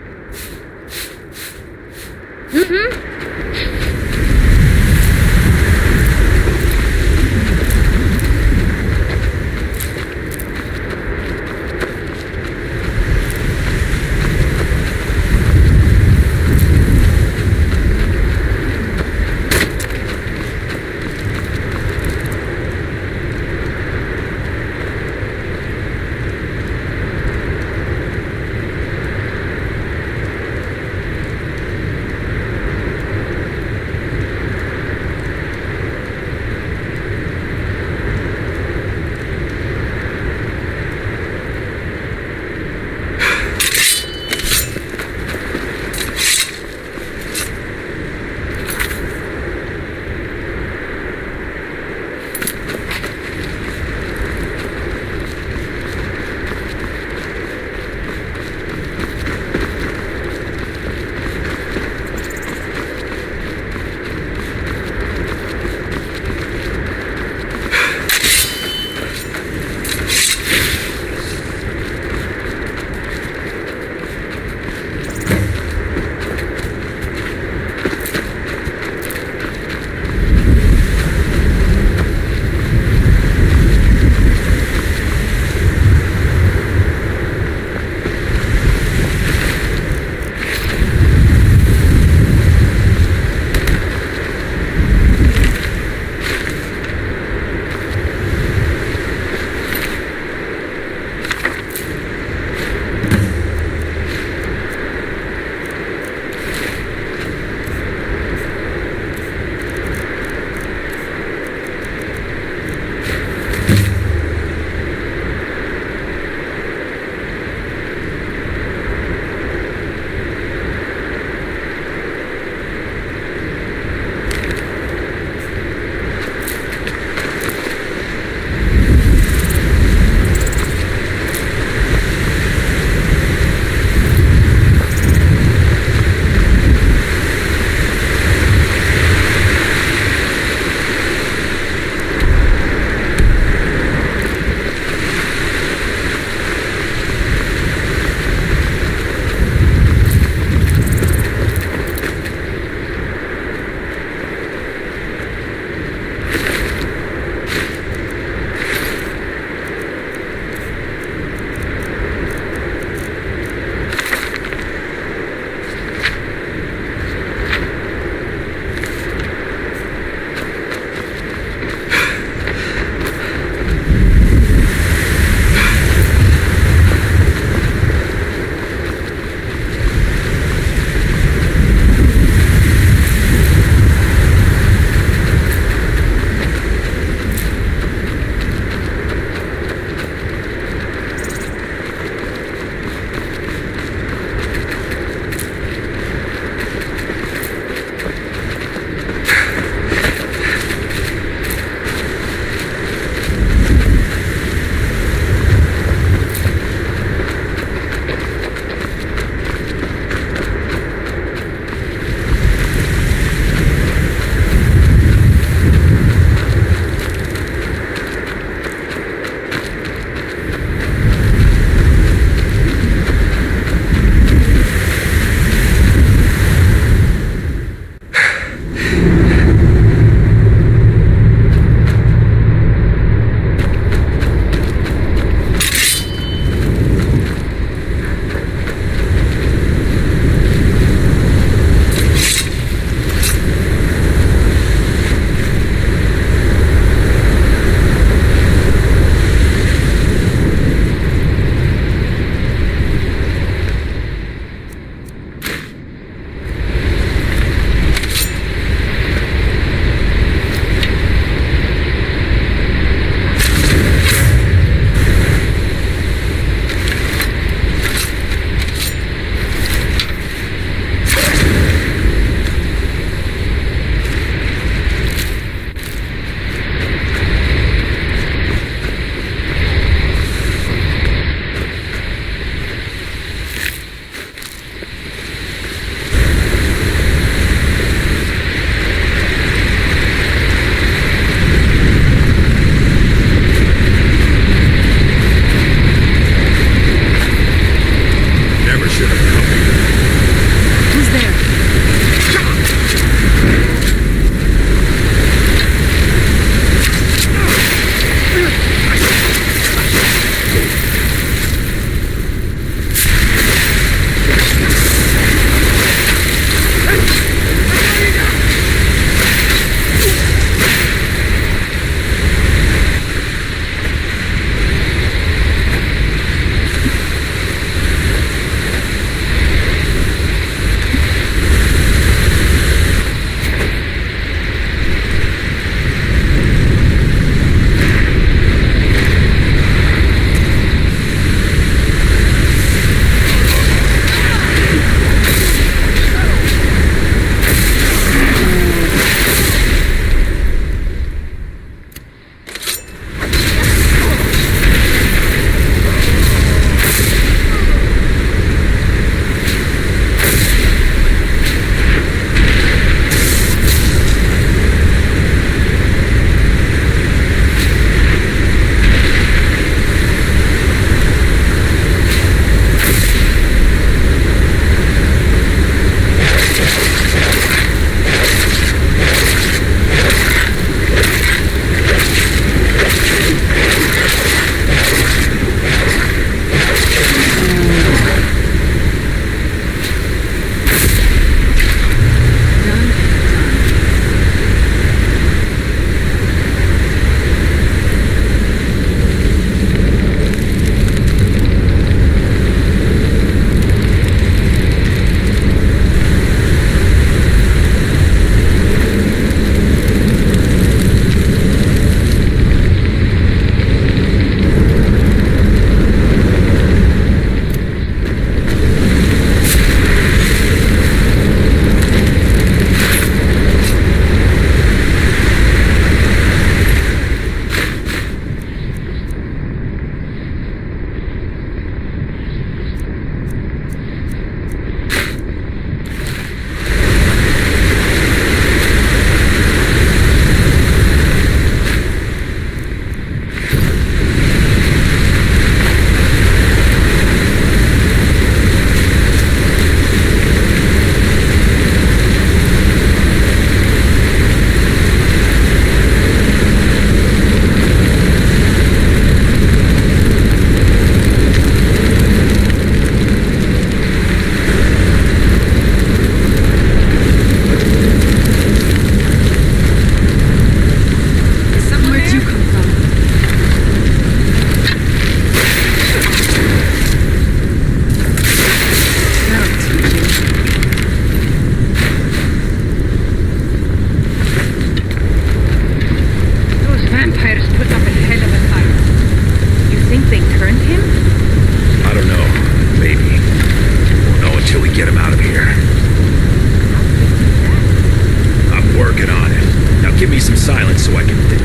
working on it. Now give me some silence so I can think.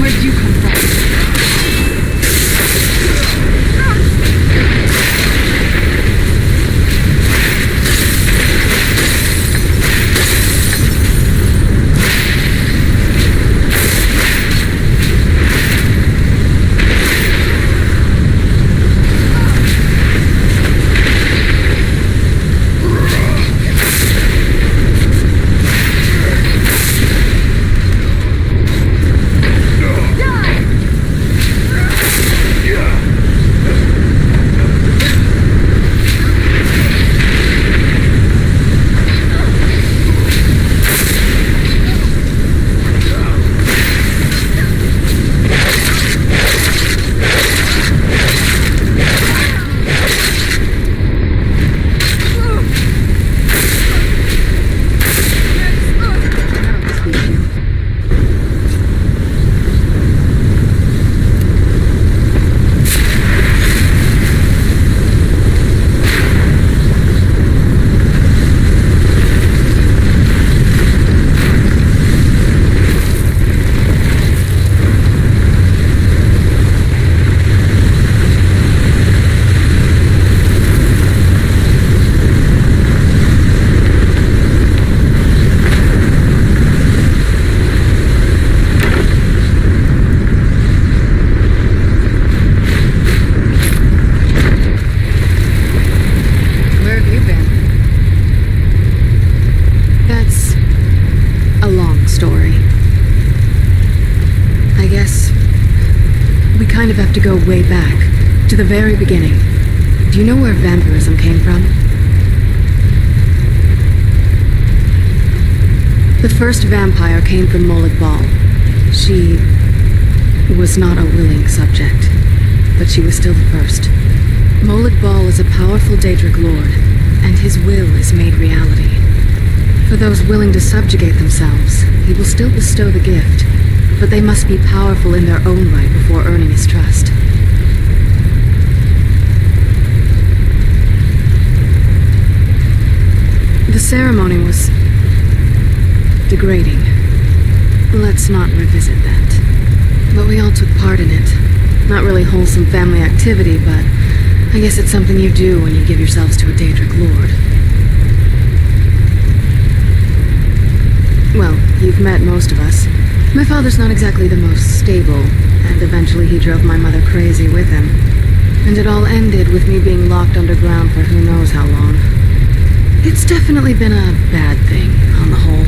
Where did you come from? To go way back, to the very beginning. Do you know where vampirism came from? The first vampire came from Molig Bal. She was not a willing subject, but she was still the first. Molig Bal is a powerful Daedric lord, and his will is made reality. For those willing to subjugate themselves, he will still bestow the gift, but they must be powerful in their own right before earning his trust. The ceremony was degrading. Let's not revisit that. But we all took part in it. Not really wholesome family activity, but I guess it's something you do when you give yourselves to a Daedric lord. Well, you've met most of us. My father's not exactly the most stable, and eventually he drove my mother crazy with him. And it all ended with me being locked underground for who knows how long. It's definitely been a bad thing, on the whole.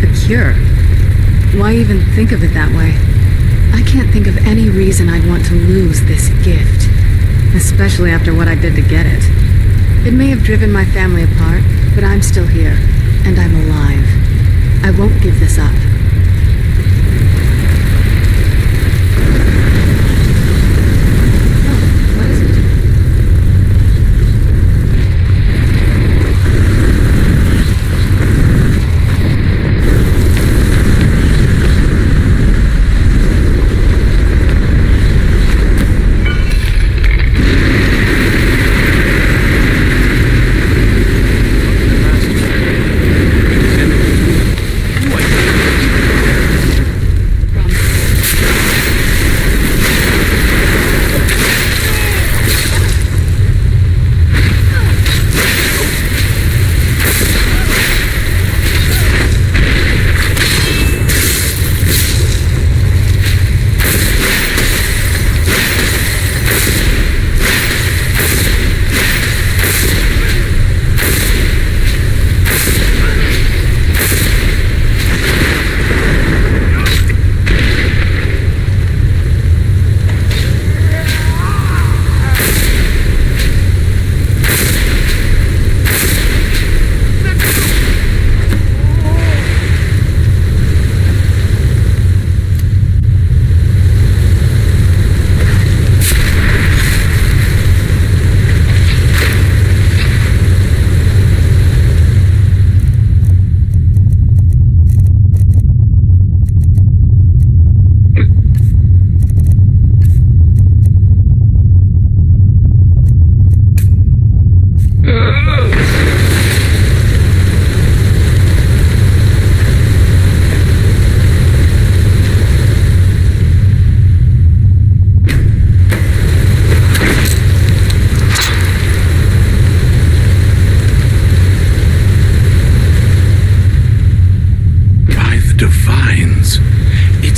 A cure? Why even think of it that way? I can't think of any reason I'd want to lose this gift, especially after what I did to get it. It may have driven my family apart, but I'm still here, and I'm alive. I won't give this up. Oh, what is it?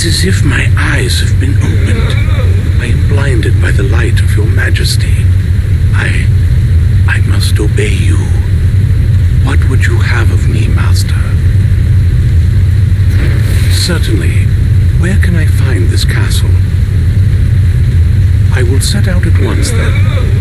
as if my eyes have been opened. I am blinded by the light of your majesty. I must obey you. What would you have of me, master? Certainly. Where can I find this castle? I will set out at once, then.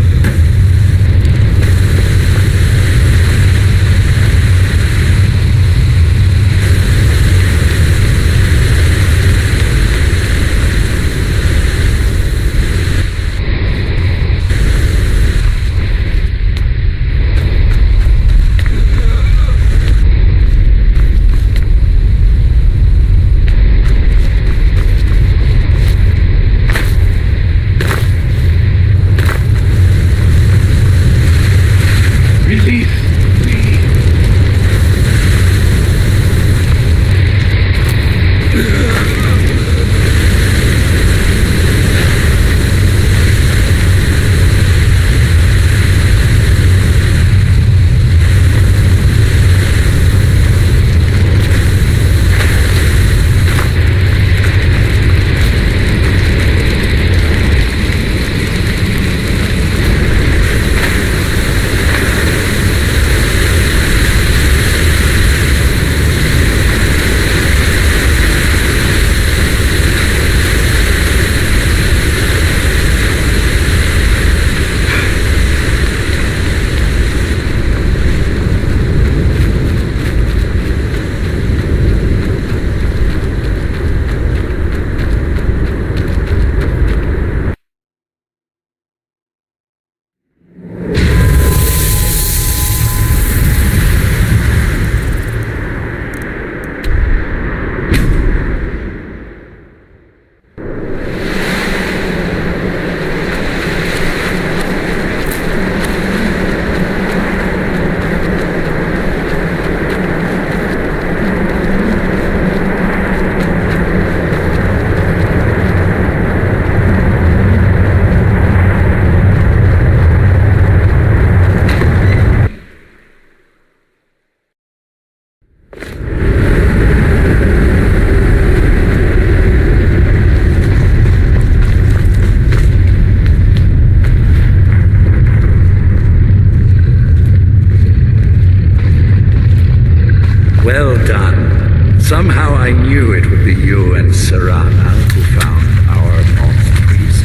Well done. Somehow I knew it would be you and Serana who found our moth priest.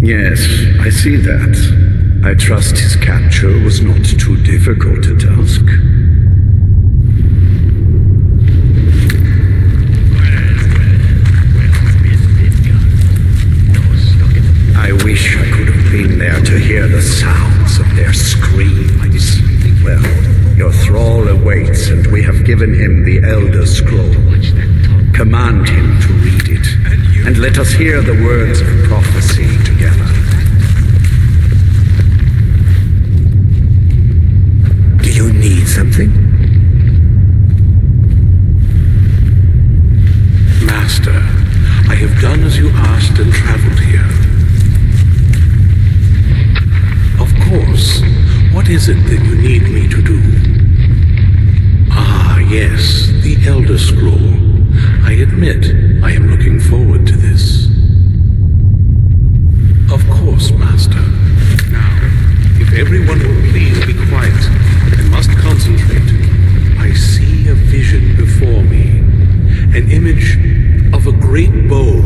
Yes, I see that. I trust his capture was not too difficult a task. I wish I could have been there to hear the sounds of their screams. Well, your thrall awaits, and we have given him the Elder Scroll. Command him to read it, and let us hear the words of prophecy together. Do you need something? Master, I have done as you asked and traveled here. Of course. What is it that you need me to do? Ah, yes, the Elder Scroll. I admit I am looking forward to this. Of course, Master. Now, if everyone will please be quiet, I must concentrate. I see a vision before me, an image of a great bow.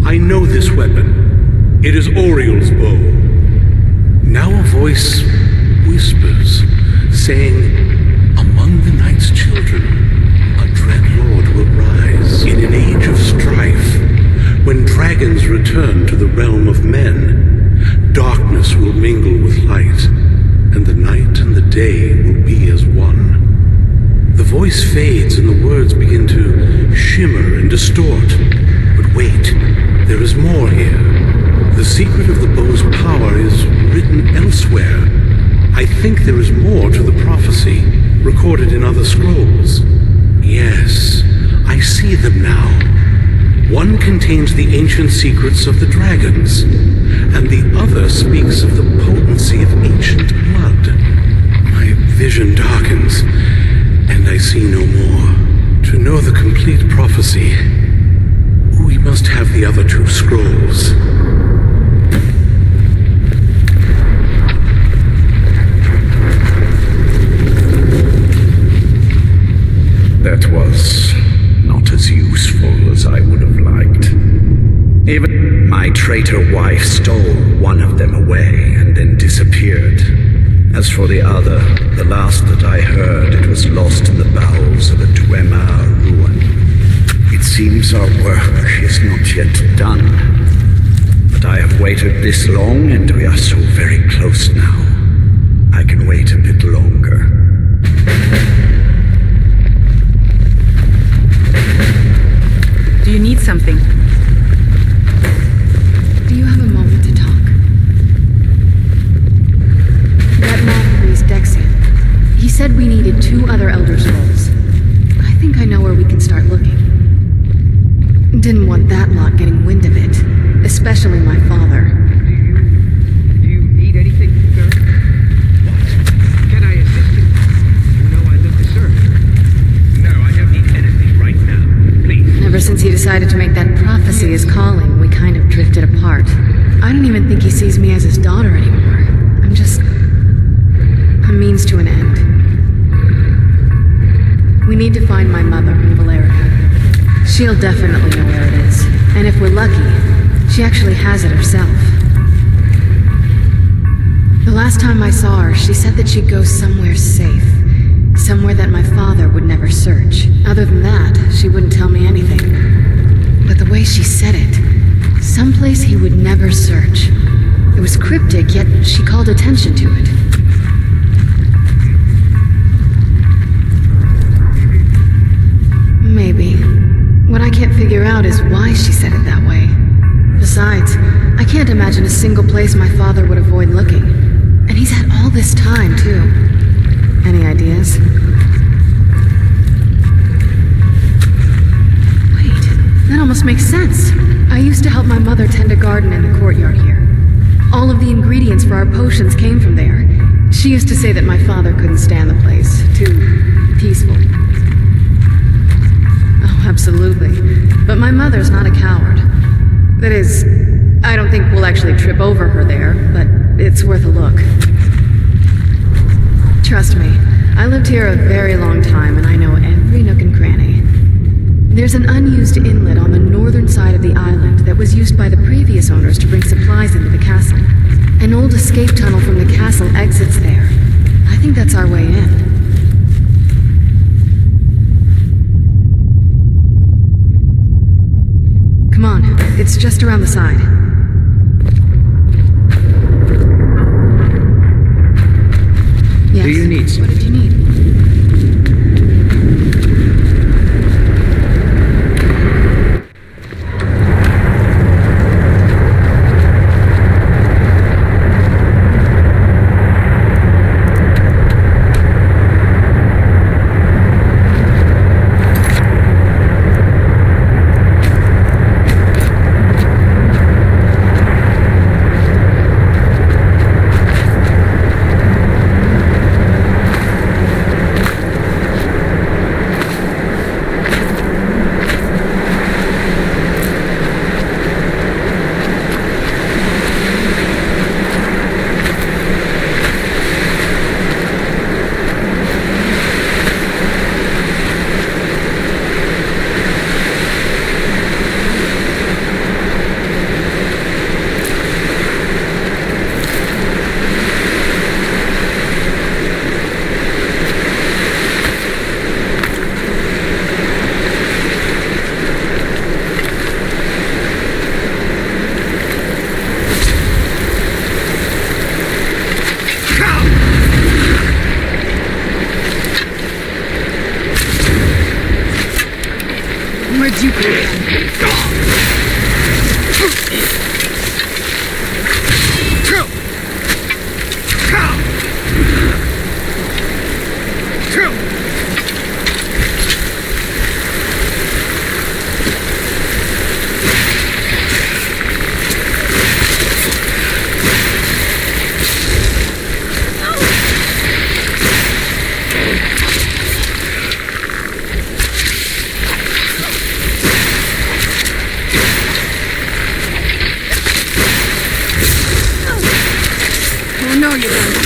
I know this weapon. It is Oriel's bow. Now a voice whispers, saying, among the night's children, a dread lord will rise. In an age of strife, when dragons return to the realm of men, darkness will mingle with light, and the night and the day will be as one. The voice fades and the words begin to shimmer and distort. But wait, there is more here. The secret of the bow's power is written elsewhere. I think there is more to the prophecy recorded in other scrolls. Yes, I see them now. One contains the ancient secrets of the dragons, and the other speaks of the potency of ancient blood. My vision darkens. see no more. To know the complete prophecy, we must have the other two scrolls. That was not as useful as I would have liked. Even my traitor wife stole one of them away and then disappeared. As for the other, the last that I heard, it was lost in the bowels of a Dwemer ruin. It seems our work is not yet done. But I have waited this long, and we are so very close now. I can wait a bit longer. Do you need something? Do you have a moment to talk? That mob priest Dexian. He said we needed 2 other Elder Scrolls. I think I know where we can start looking. Didn't want that lot getting wind of it. Especially my father. Do you need anything, sir? What? Can I assist you? You know I live to serve. No, I don't need anything right now. Please. Ever since he decided to make that prophecy his calling, we kind of drifted apart. I don't even think he sees me as his daughter anymore. I'm just a means to an end. We need to find my mother in Valerica. She'll definitely know where it is. And if we're lucky, she actually has it herself. The last time I saw her, she said that she'd go somewhere safe. Somewhere that my father would never search. Other than that, she wouldn't tell me anything. But the way she said it, someplace he would never search. It was cryptic, yet she called attention to it. Maybe. What I can't figure out is why she said it that way. Besides, I can't imagine a single place my father would avoid looking. And he's had all this time, too. Any ideas? Wait, that almost makes sense. I used to help my mother tend a garden in the courtyard here. All of the ingredients for our potions came from there. She used to say that my father couldn't stand the place. Too peaceful. Oh, absolutely. But my mother's not a coward. That is, I don't think we'll actually trip over her there, but it's worth a look. Trust me, I lived here a very long time and I know every nook and cranny. There's an unused inlet on the northern side of the island that was used by the previous owners to bring supplies into the castle. An old escape tunnel from the castle exits there. I think that's our way in. Come on, it's just around the side. Yes. Do you need What did you need? Where'd you come you then.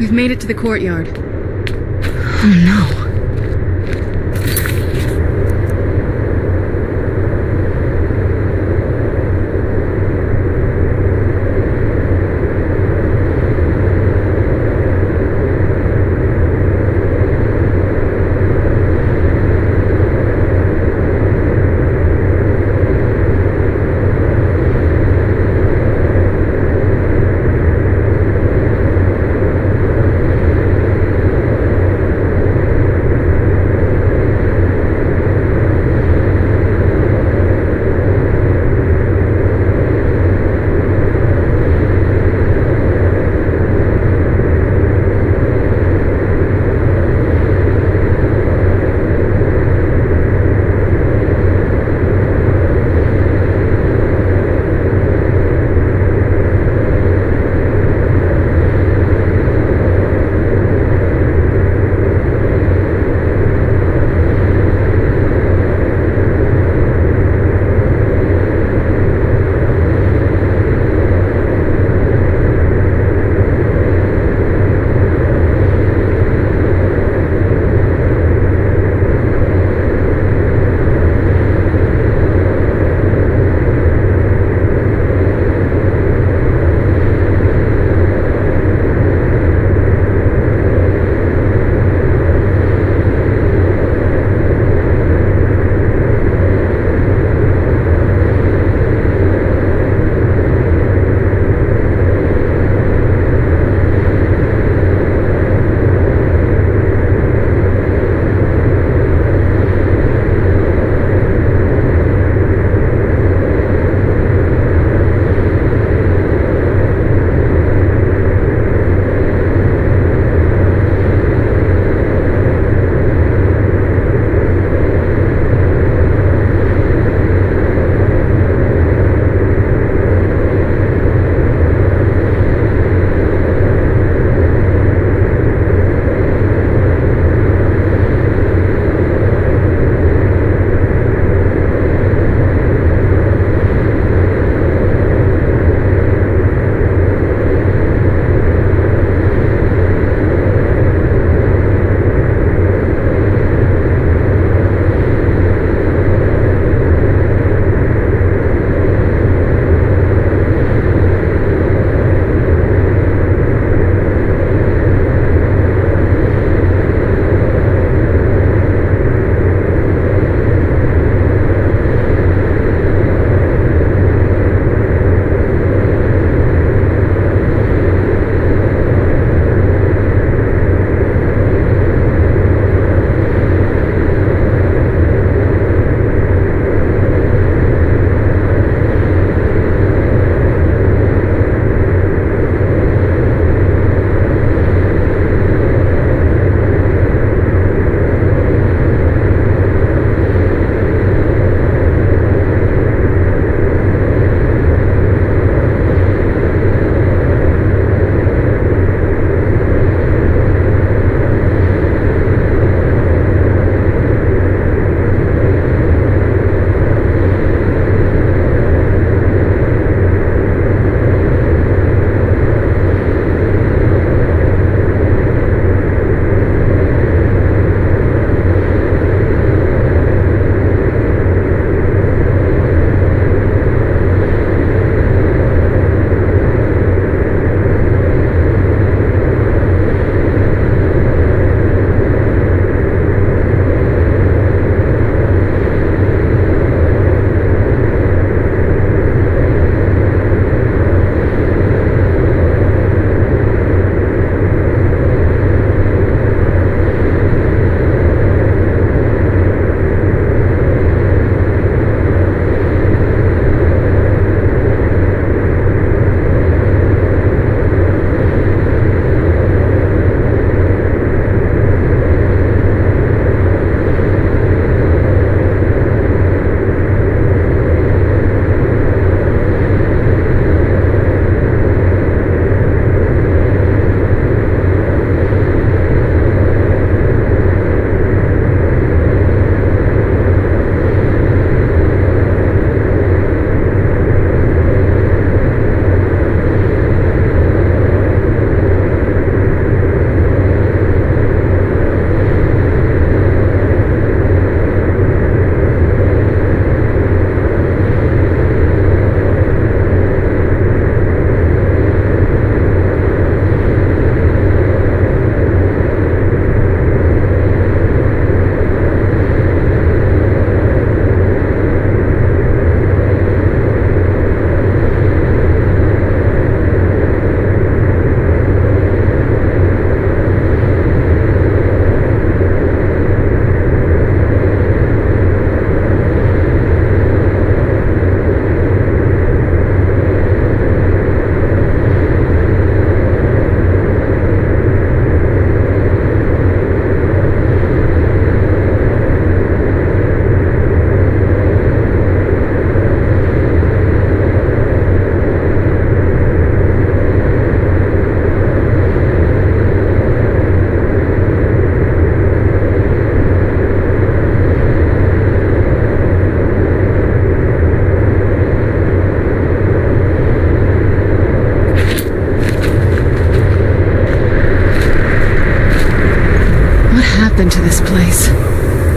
We've made it to the courtyard. Oh no.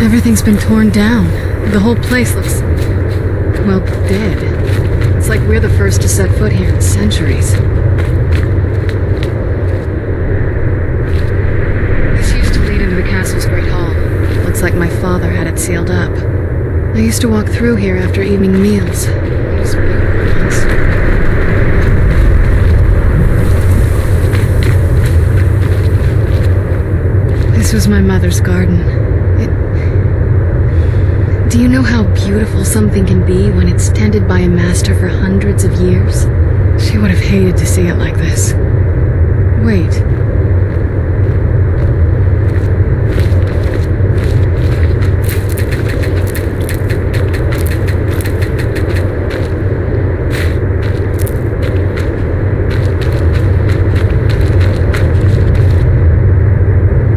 Everything's been torn down. The whole place looks, well, dead. It's like we're the first to set foot here in centuries. This used to lead into the castle's great hall. Looks like my father had it sealed up. I used to walk through here after evening meals. It was beautiful once. This was my mother's garden. Do you know how beautiful something can be when it's tended by a master for hundreds of years? She would have hated to see it like this. Wait.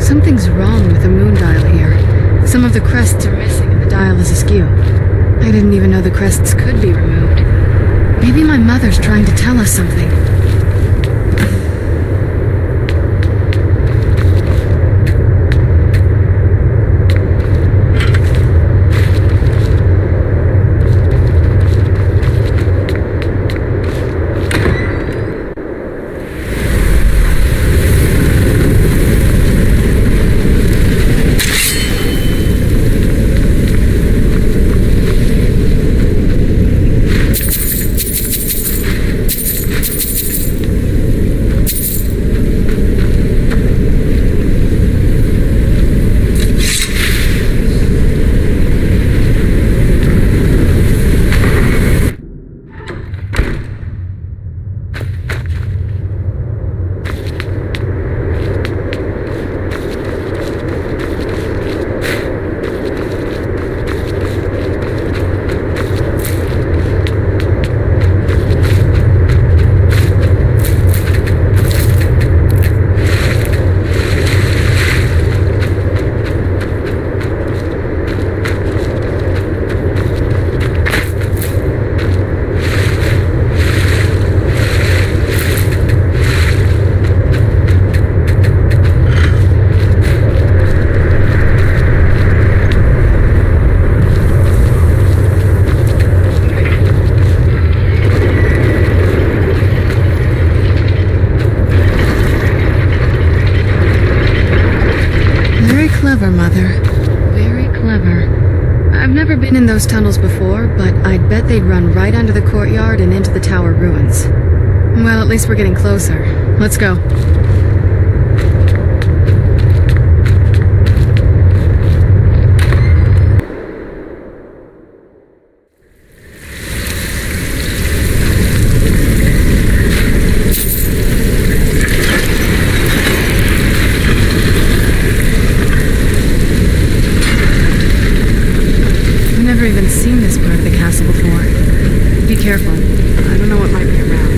Something's wrong with the moon dial here. Some of the crests are missing and the dial is askew. I didn't even know the crests could be removed. Maybe my mother's trying to tell us something. Clever, Mother. Very clever. I've never been in those tunnels before, but I'd bet they'd run right under the courtyard and into the tower ruins. Well, at least we're getting closer. Let's go. Seen this part of the castle before. Be careful. I don't know what might be around.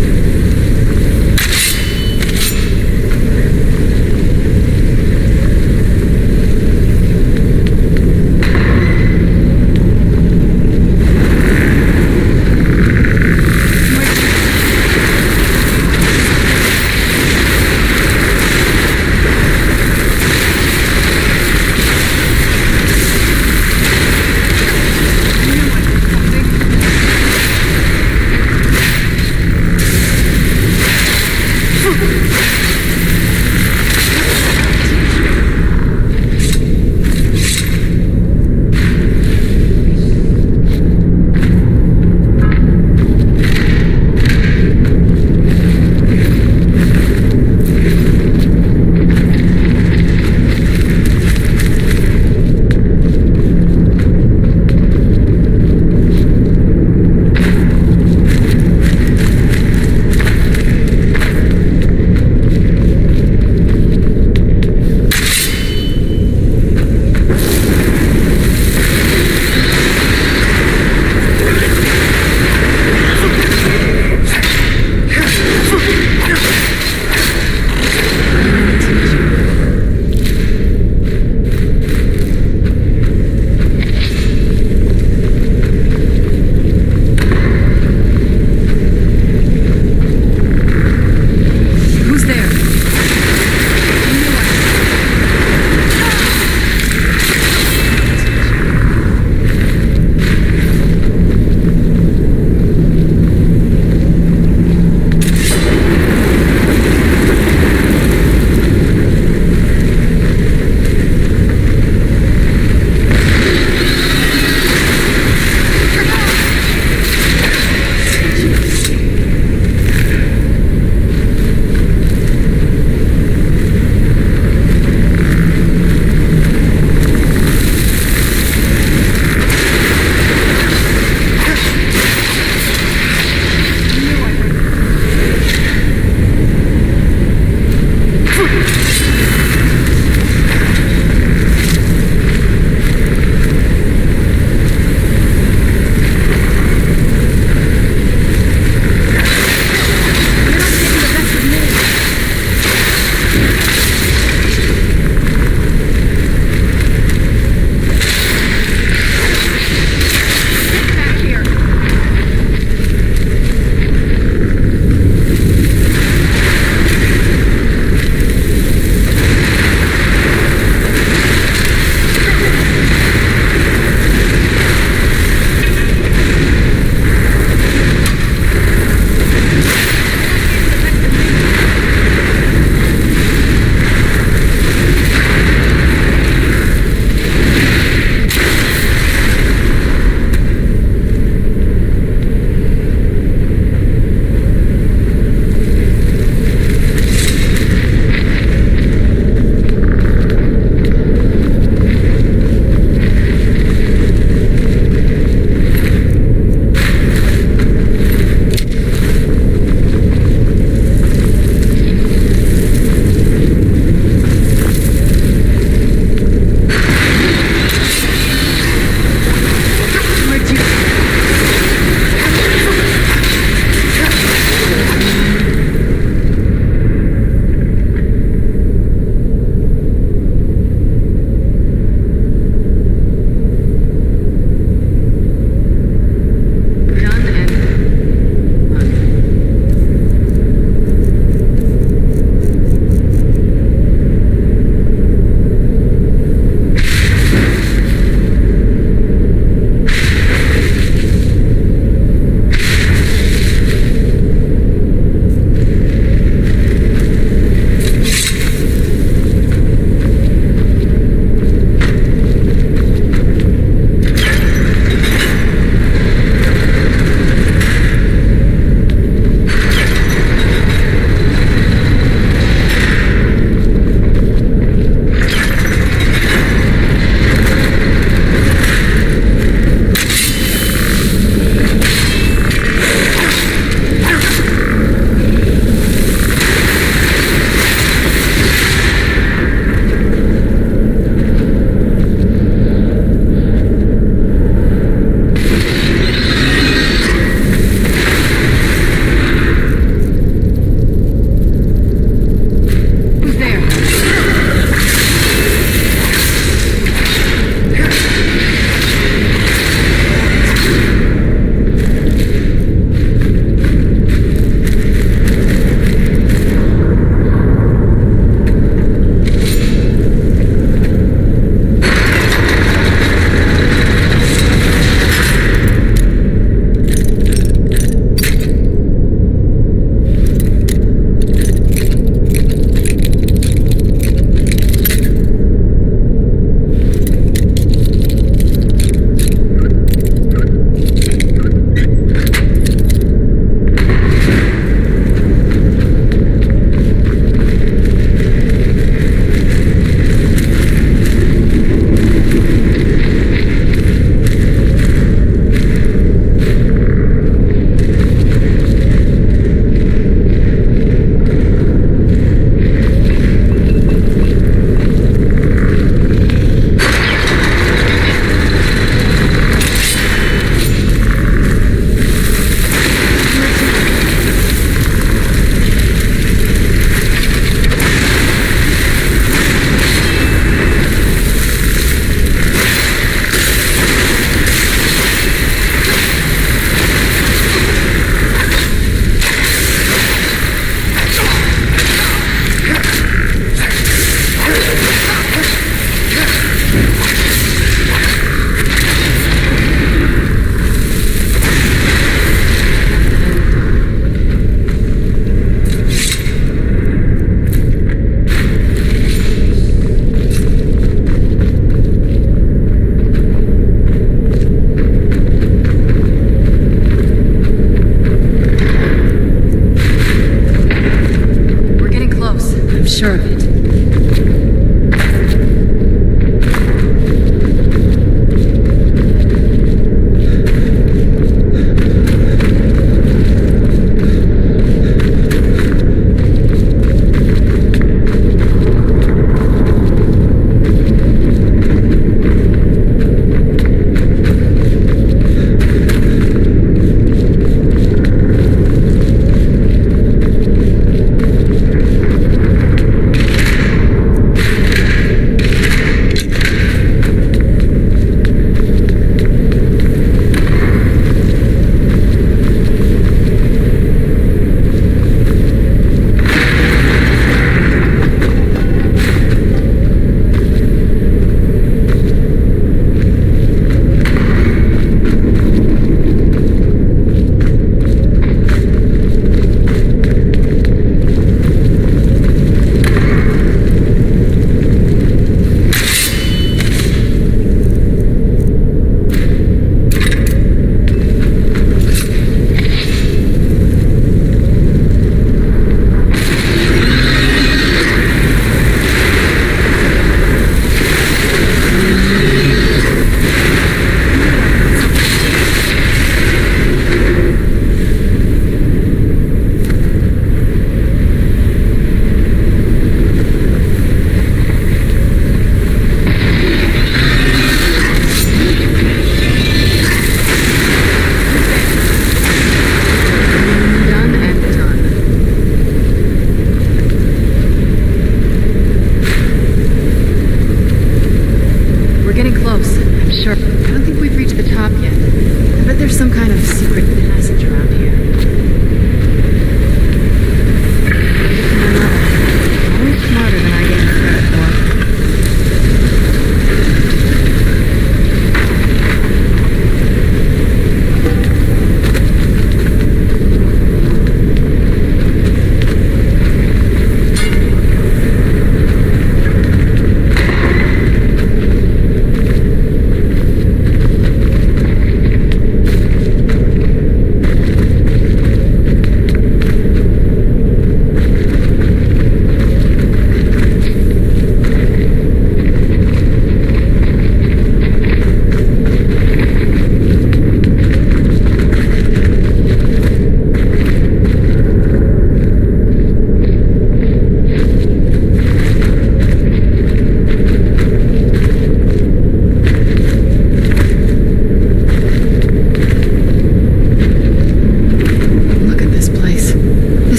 sure of it.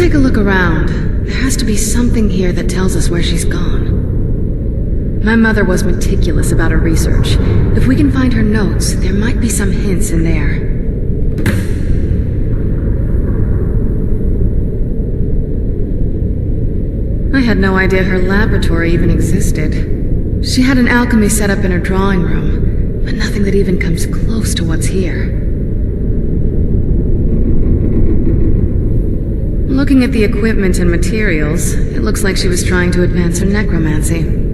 take a look around. There has to be something here that tells us where she's gone. My mother was meticulous about her research. If we can find her notes, there might be some hints in there. I had no idea her laboratory even existed. She had an alchemy set up in her drawing room, but nothing that even comes close to what's here. Looking at the equipment and materials, it looks like she was trying to advance her necromancy.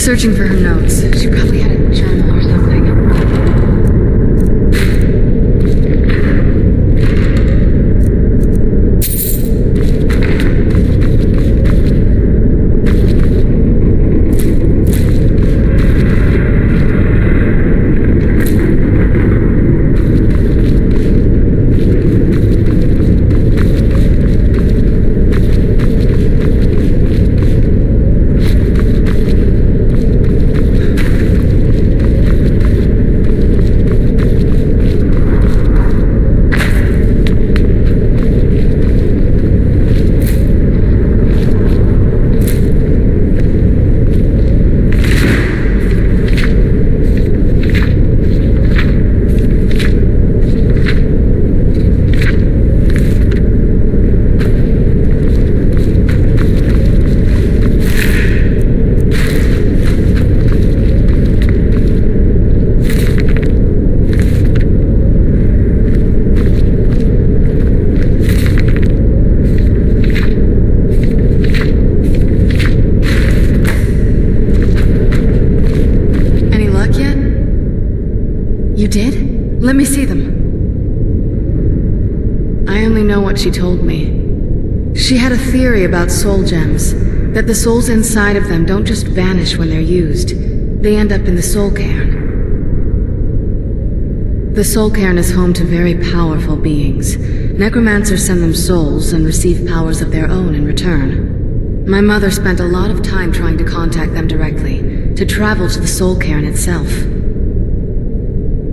searching for her notes. She probably had a journal or something. Let me see them. I only know what she told me. She had a theory about soul gems, that the souls inside of them don't just vanish when they're used. They end up in the soul cairn. The soul cairn is home to very powerful beings. Necromancers send them souls and receive powers of their own in return. My mother spent a lot of time trying to contact them directly, to travel to the soul cairn itself.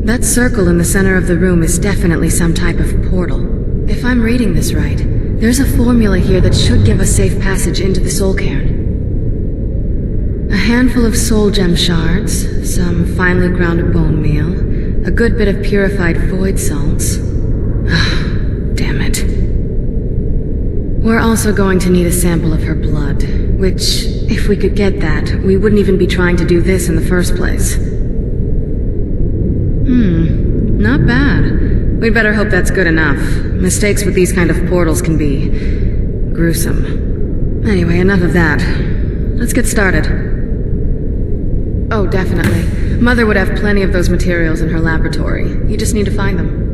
That circle in the center of the room is definitely some type of portal. If I'm reading this right, there's a formula here that should give us safe passage into the soul cairn. A handful of soul gem shards, some finely ground bone meal, a good bit of purified void salts. Damn it. We're also going to need a sample of her blood, which, if we could get that, we wouldn't even be trying to do this in the first place. Not bad. We'd better hope that's good enough. Mistakes with these kind of portals can be gruesome. Anyway, enough of that. Let's get started. Oh, definitely. Mother would have plenty of those materials in her laboratory. You just need to find them.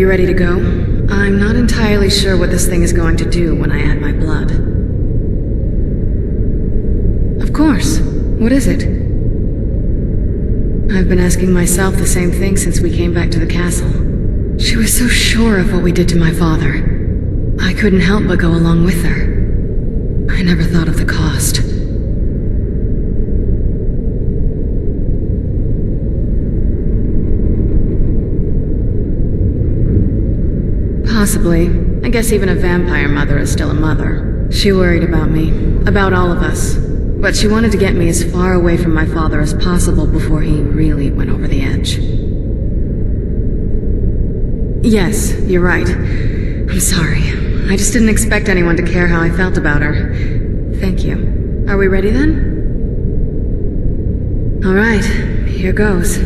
Ready to go? I'm not entirely sure what this thing is going to do when I add my blood. Of course. What is it? I've been asking myself the same thing since we came back to the castle. She was so sure of what we did to my father. I couldn't help but go along with her. I never thought of the cost. Possibly. I guess even a vampire mother is still a mother. She worried about me, about all of us. But she wanted to get me as far away from my father as possible before he really went over the edge. Yes, you're right. I'm sorry. I just didn't expect anyone to care how I felt about her. Thank you. Are we ready then? All right, here goes.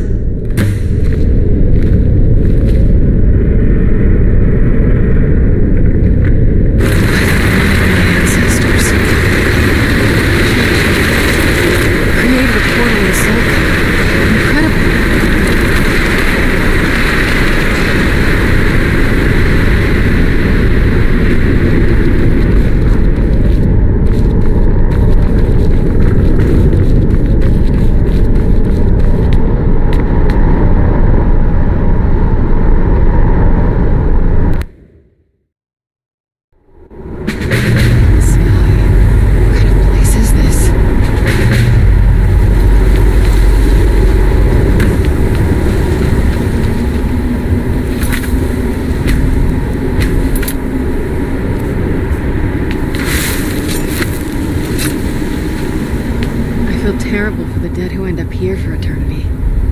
terrible for the dead who end up here for eternity.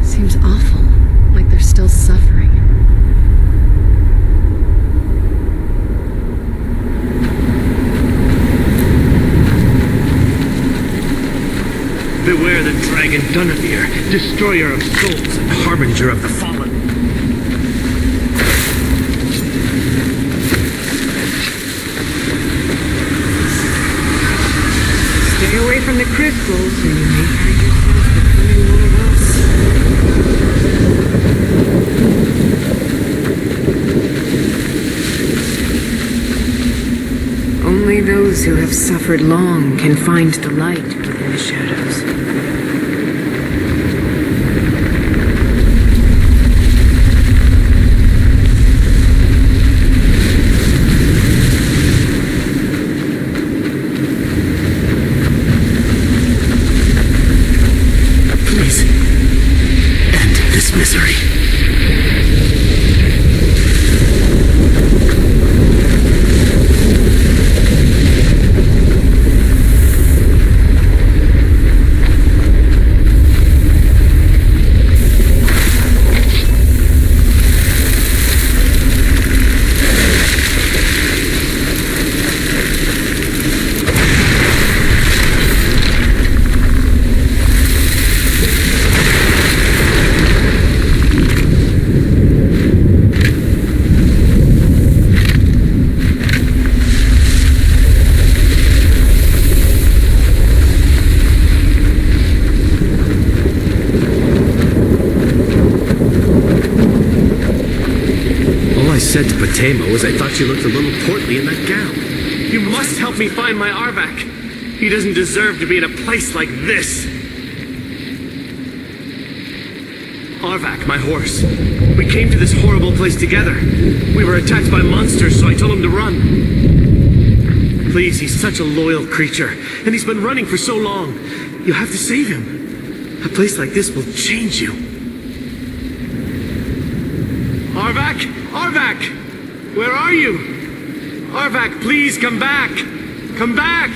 Seems awful, like they're still suffering. Beware the dragon Dunavir, destroyer of souls and harbinger of the fallen. Stay away from the crystals, or you may find yourself becoming one of us. Only those who have suffered long can find the light within the shadows. Please, end this misery. Said to Patemo was I thought you looked a little portly in that gown. You must help me find my Arvak. He doesn't deserve to be in a place like this. Arvak, my horse. We came to this horrible place together. We were attacked by monsters, so I told him to run. Please, he's such a loyal creature, and he's been running for so long. You have to save him. A place like this will change you. Arvak! Arvak! Where are you? Arvak, please come back! Come back!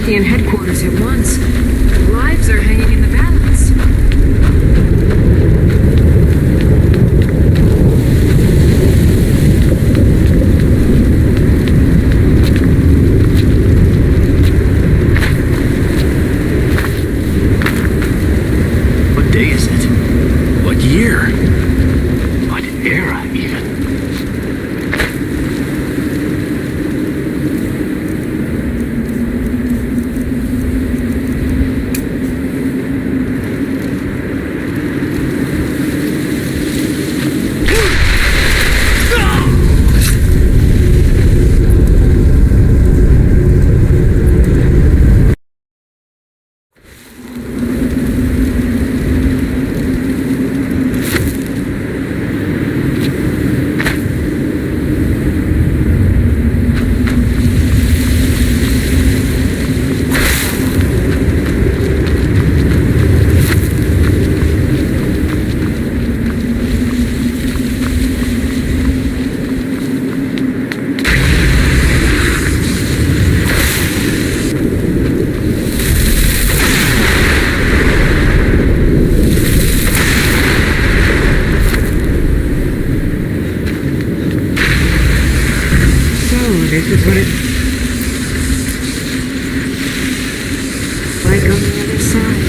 headquarters at once. Lives are hanging in the balance. What day is it? What year? What era, even? Like on the other side.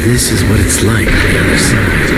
This is what it's like on the other side.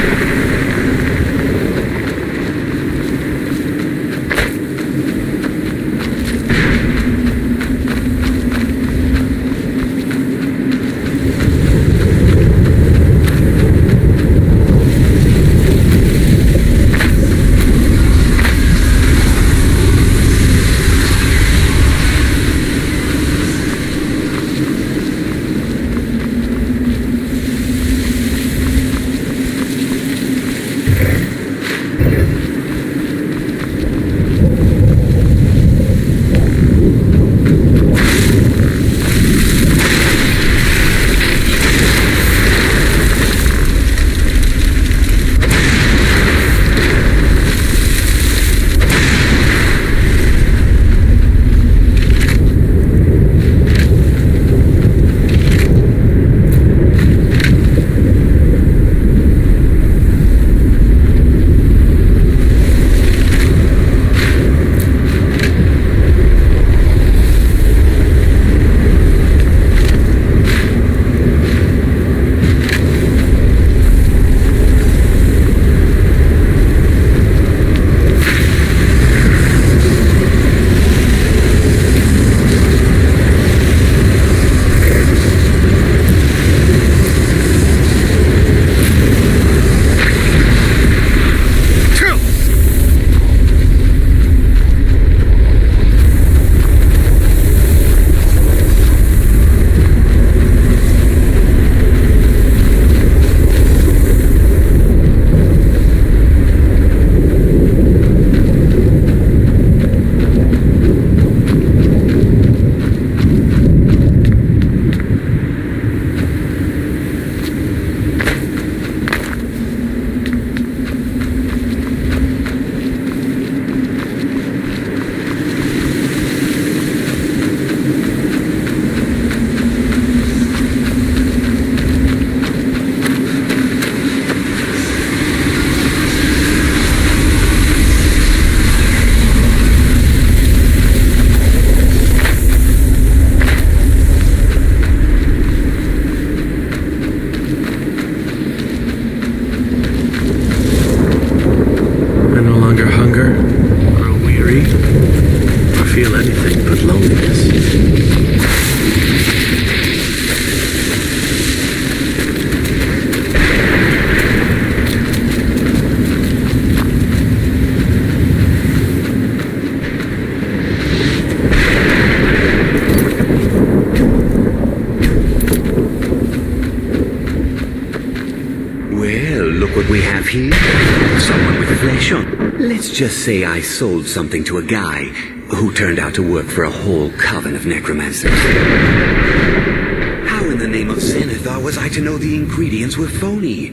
Let's just say I sold something to a guy who turned out to work for a whole coven of necromancers. How in the name of Zenithar was I to know the ingredients were phony?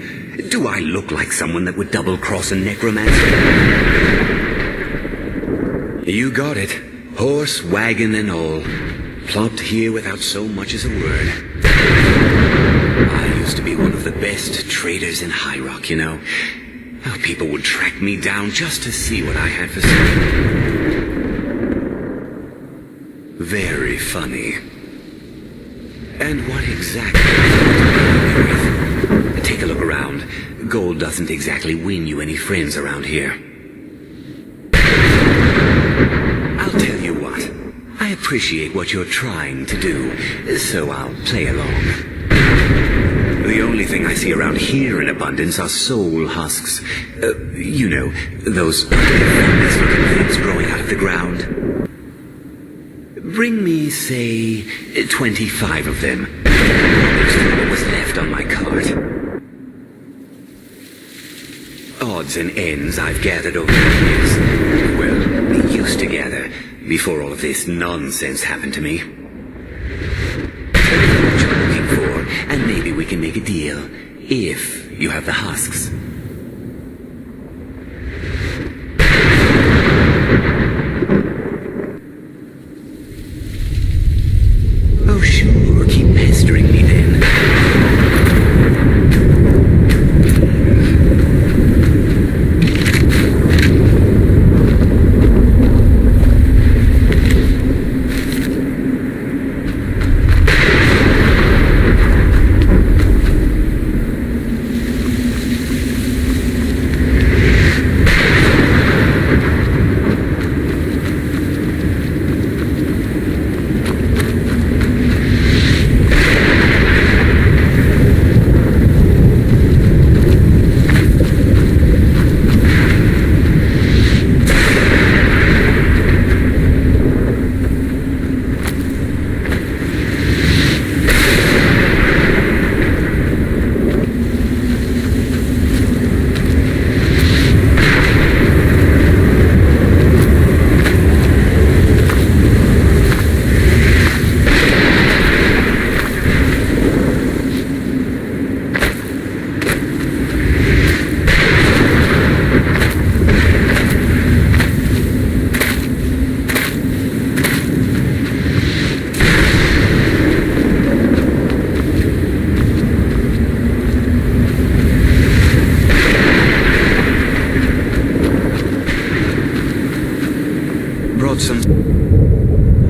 Do I look like someone that would double-cross a necromancer? You got it. Horse, wagon, and all. Plopped here without so much as a word. I used to be one of the best traders in High Rock, you know. Oh, people would track me down just to see what I had for sale. Very funny. And what exactly are you with? Take a look around. Gold doesn't exactly win you any friends around here. I'll tell you what. I appreciate what you're trying to do, so I'll play along. The only thing I see around here in abundance are soul husks. You know, those fungus-looking things growing out of the ground. Bring me, say, 25 of them. What was left on my cart. Odds and ends I've gathered over the years. Well, we used to gather before all of this nonsense happened to me. Tell me what you're looking for, and maybe we can make a deal, if you have the husks. Oh sure, keep pestering me then.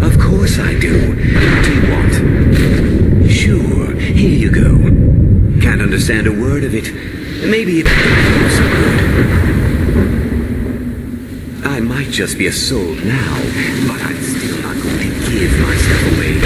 Of course I do. What do you want? Sure, here you go. Can't understand a word of it. Maybe it won't so good. I might just be a soul now, but I'm still not going to give myself away.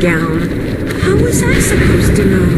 gown. How was I supposed to know?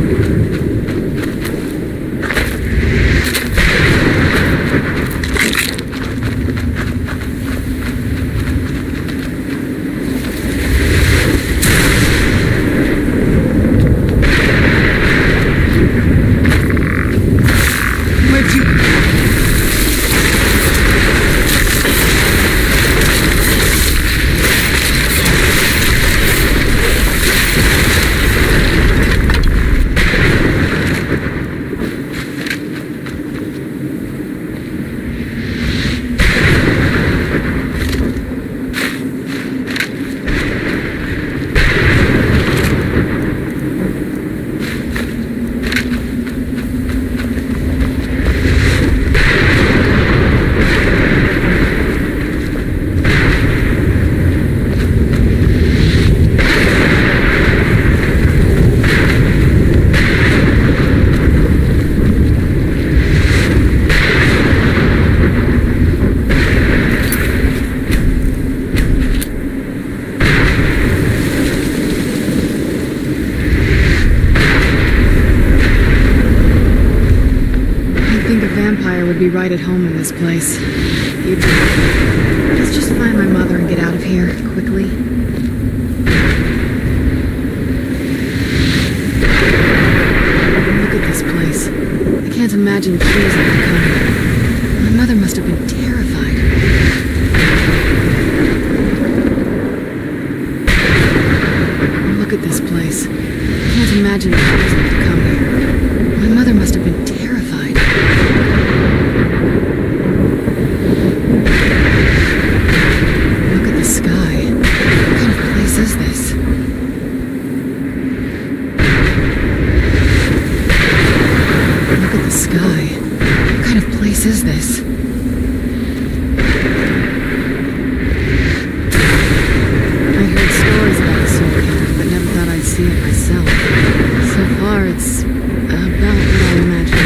Would be right at home in this place. Let's just find my mother and get out of here, quickly. Look at this place. I can't imagine choosing to come. My mother must have been terrified. Look at this place. I can't imagine choosing to come here. My mother must have been terrified. Look at the sky. What kind of place is this? Look at the sky. What kind of place is this? I heard stories about the soul camp, but never thought I'd see it myself. So far, it's about what I imagined.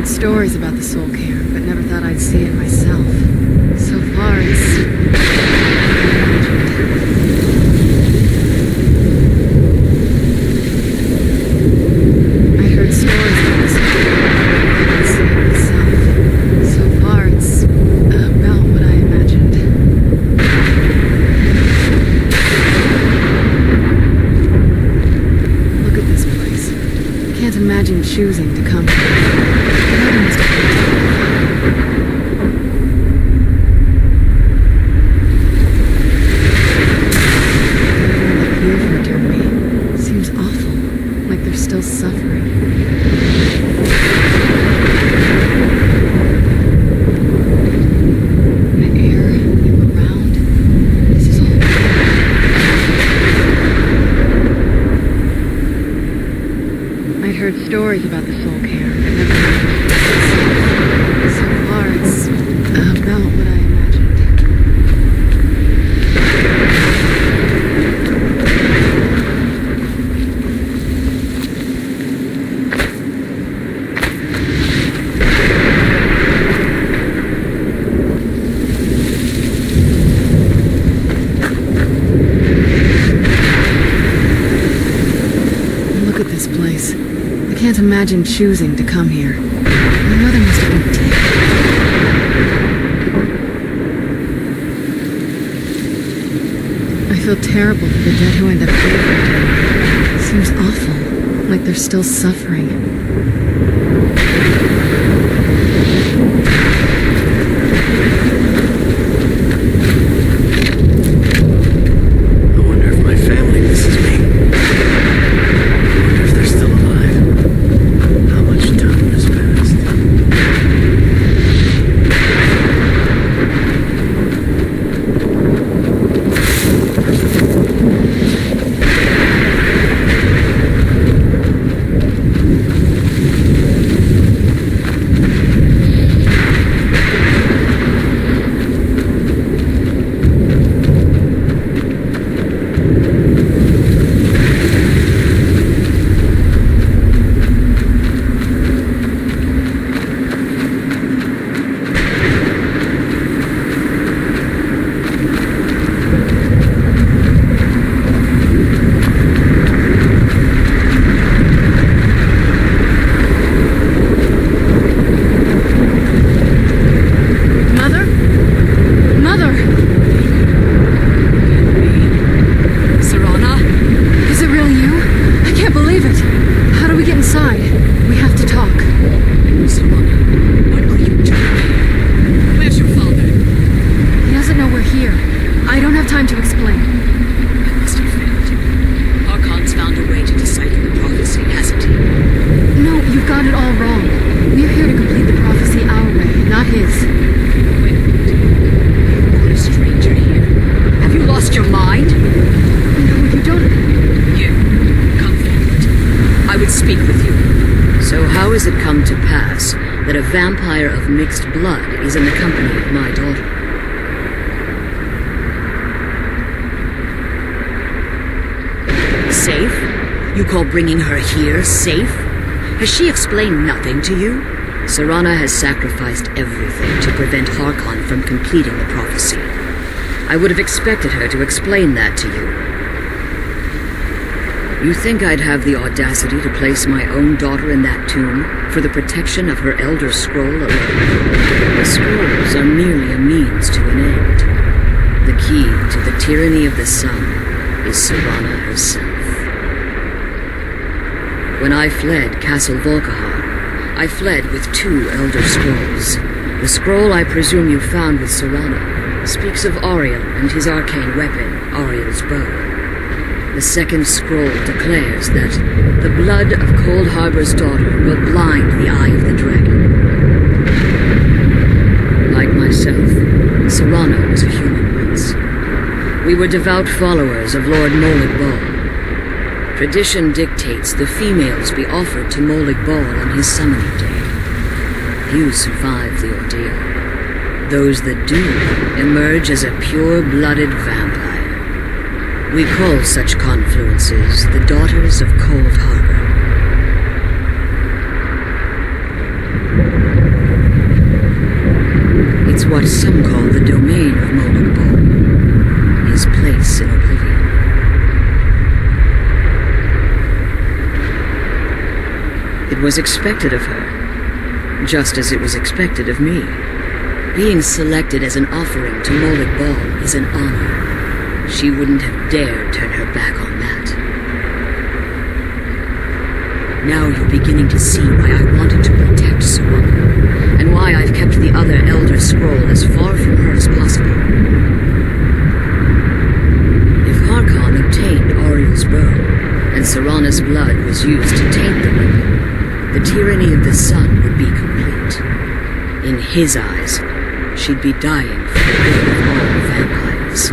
Stories about the soul care, but never thought I'd see it myself. So far, it's I heard stories about the soul care, but never thought I'd see it myself. So far, it's about what I imagined. Look at this place. I can't imagine choosing to come here. Seems awful, like they're still suffering. The air, around, this is all. I'd heard stories about the soul care, but never heard of it. So far, it's about what I imagined. Look at this place. I can't imagine choosing to come here. My mother must have been terrified. I feel terrible for the dead who end up here. Seems awful, like they're still suffering. I wonder if my family misses me. I wonder if they're still alive. How much time has passed? got it all wrong. We're here to complete the prophecy our way, not his. Wait a minute. What a stranger here. Have you lost your mind? No, you don't... You, come forward. I would speak with you. So how has it come to pass that a vampire of mixed blood is in the company of my daughter? Safe? You call bringing her here safe? Has she explained nothing to you? Serana has sacrificed everything to prevent Harkon from completing the prophecy. I would have expected her to explain that to you. You think I'd have the audacity to place my own daughter in that tomb for the protection of her Elder Scroll alone? The scrolls are merely a means to an end. The key to the tyranny of the sun is Serana herself. When I fled Castle Volkahar, I fled with 2 Elder Scrolls. The scroll I presume you found with Serana speaks of Ariel and his arcane weapon, Ariel's bow. The second scroll declares that the blood of Cold Harbor's daughter will blind the eye of the dragon. Like myself, Serana was a human once. We were devout followers of Lord Molig Bal. Tradition dictates the females be offered to Molig Bal on his summoning day. Few survive the ordeal. Those that do emerge as a pure-blooded vampire. We call such confluences the Daughters of Cold Harbor. It's what some call the domain of Molig Bal, his place in oblivion. It was expected of her, just as it was expected of me. Being selected as an offering to Molig Bal is an honor. She wouldn't have dared turn her back on that. Now you're beginning to see why I wanted to protect Serana, and why I've kept the other Elder Scroll as far from her as possible. If Harkon obtained Ariel's bow, and Serana's blood was used to taint the weapon, the tyranny of the sun would be complete. In his eyes, she'd be dying for the good of all vampires.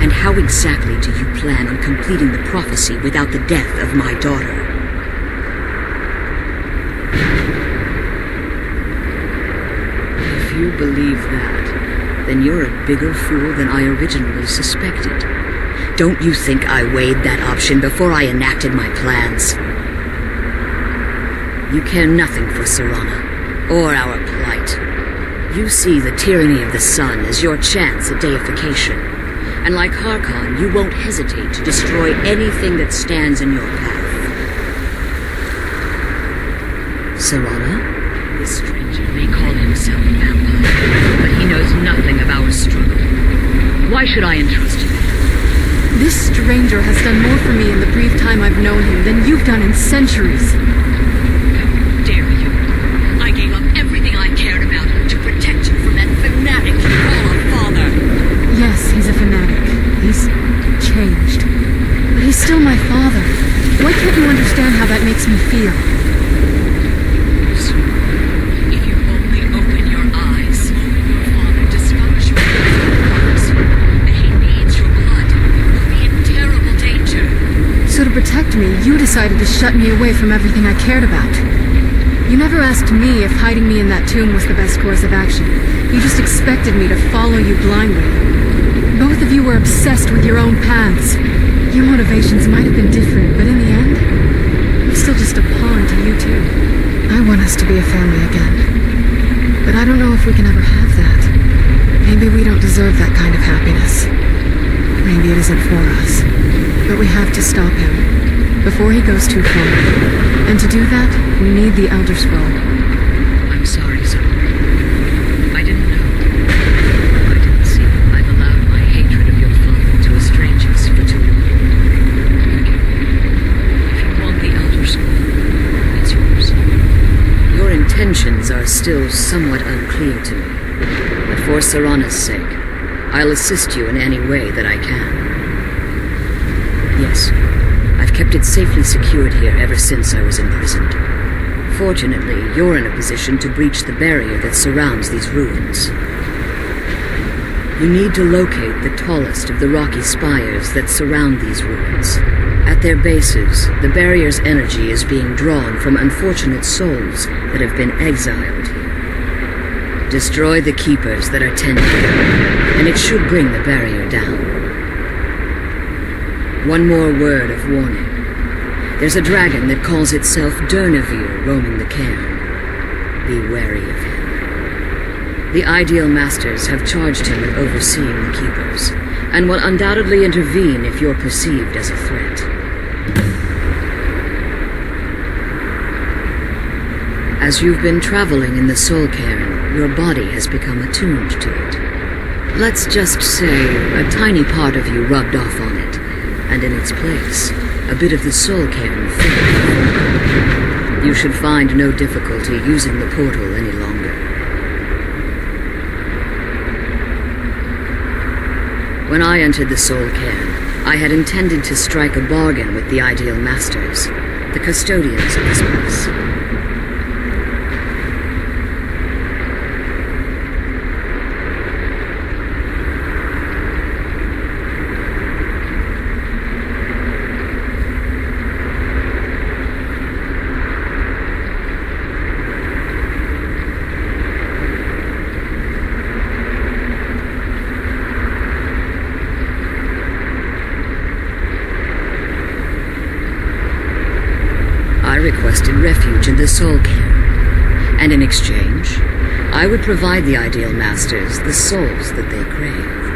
And how exactly do you plan on completing the prophecy without the death of my daughter? If you believe that, then you're a bigger fool than I originally suspected. Don't you think I weighed that option before I enacted my plans? You care nothing for Serana, or our plight. You see the tyranny of the sun as your chance at deification. And like Harkon, you won't hesitate to destroy anything that stands in your path. Serana? This stranger may call himself a vampire, but he knows nothing of our struggle. Why should I entrust you? This stranger has done more for me in the brief time I've known him than you've done in centuries. Dare you? I gave up everything I cared about to protect you from that fanatic you call a father. Yes, he's a fanatic. He's changed. But he's still my father. Why can't you understand how that makes me feel? If you only open your eyes, your father discovers your heart, that he needs your blood, will be in terrible danger. So to protect me, you decided to shut me away from everything I cared about. You never asked me if hiding me in that tomb was the best course of action. You just expected me to follow you blindly. Both of you were obsessed with your own paths. Your motivations might have been different, but in the end, I'm still just a pawn to you two. I want us to be a family again. But I don't know if we can ever have that. Maybe we don't deserve that kind of happiness. Maybe it isn't for us. But we have to stop him before he goes too far. And to do that, we need the Elder Scroll. I'm sorry, son. I didn't know. I didn't see. I've allowed my hatred of your father to estrange us for too long. If you want the Elder Scroll, it's yours. Your intentions are still somewhat unclear to me. But for Serana's sake, I'll assist you in any way that I can. Yes, I've kept it safely secured here ever since I was imprisoned. Fortunately, you're in a position to breach the barrier that surrounds these ruins. You need to locate the tallest of the rocky spires that surround these ruins. At their bases, the barrier's energy is being drawn from unfortunate souls that have been exiled here. Destroy the keepers that are tending it, and it should bring the barrier down. One more word of warning. There's a dragon that calls itself Durnevere roaming the cairn. Be wary of him. The Ideal Masters have charged him with overseeing the keepers, and will undoubtedly intervene if you're perceived as a threat. As you've been traveling in the soul cairn, your body has become attuned to it. Let's just say a tiny part of you rubbed off on it, and in its place, a bit of the soul cairn filled. You should find no difficulty using the portal any longer. When I entered the soul cairn, I had intended to strike a bargain with the Ideal Masters, the custodians of this place. I requested refuge in the soul cairn, and in exchange, I would provide the Ideal Masters the souls that they craved.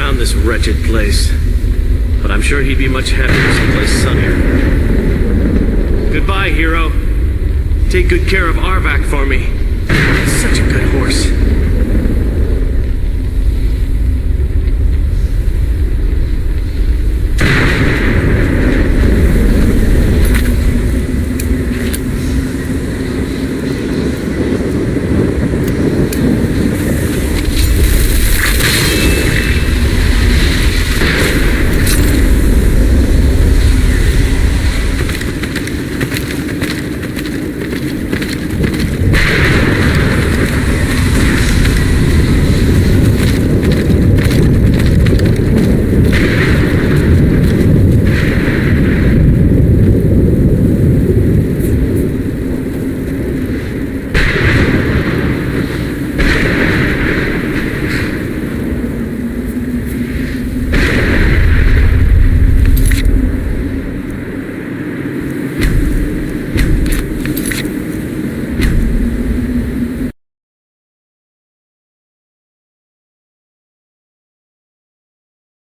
found this wretched place. But I'm sure he'd be much happier someplace sunnier. Goodbye, hero. Take good care of Arvak for me. He's such a good horse.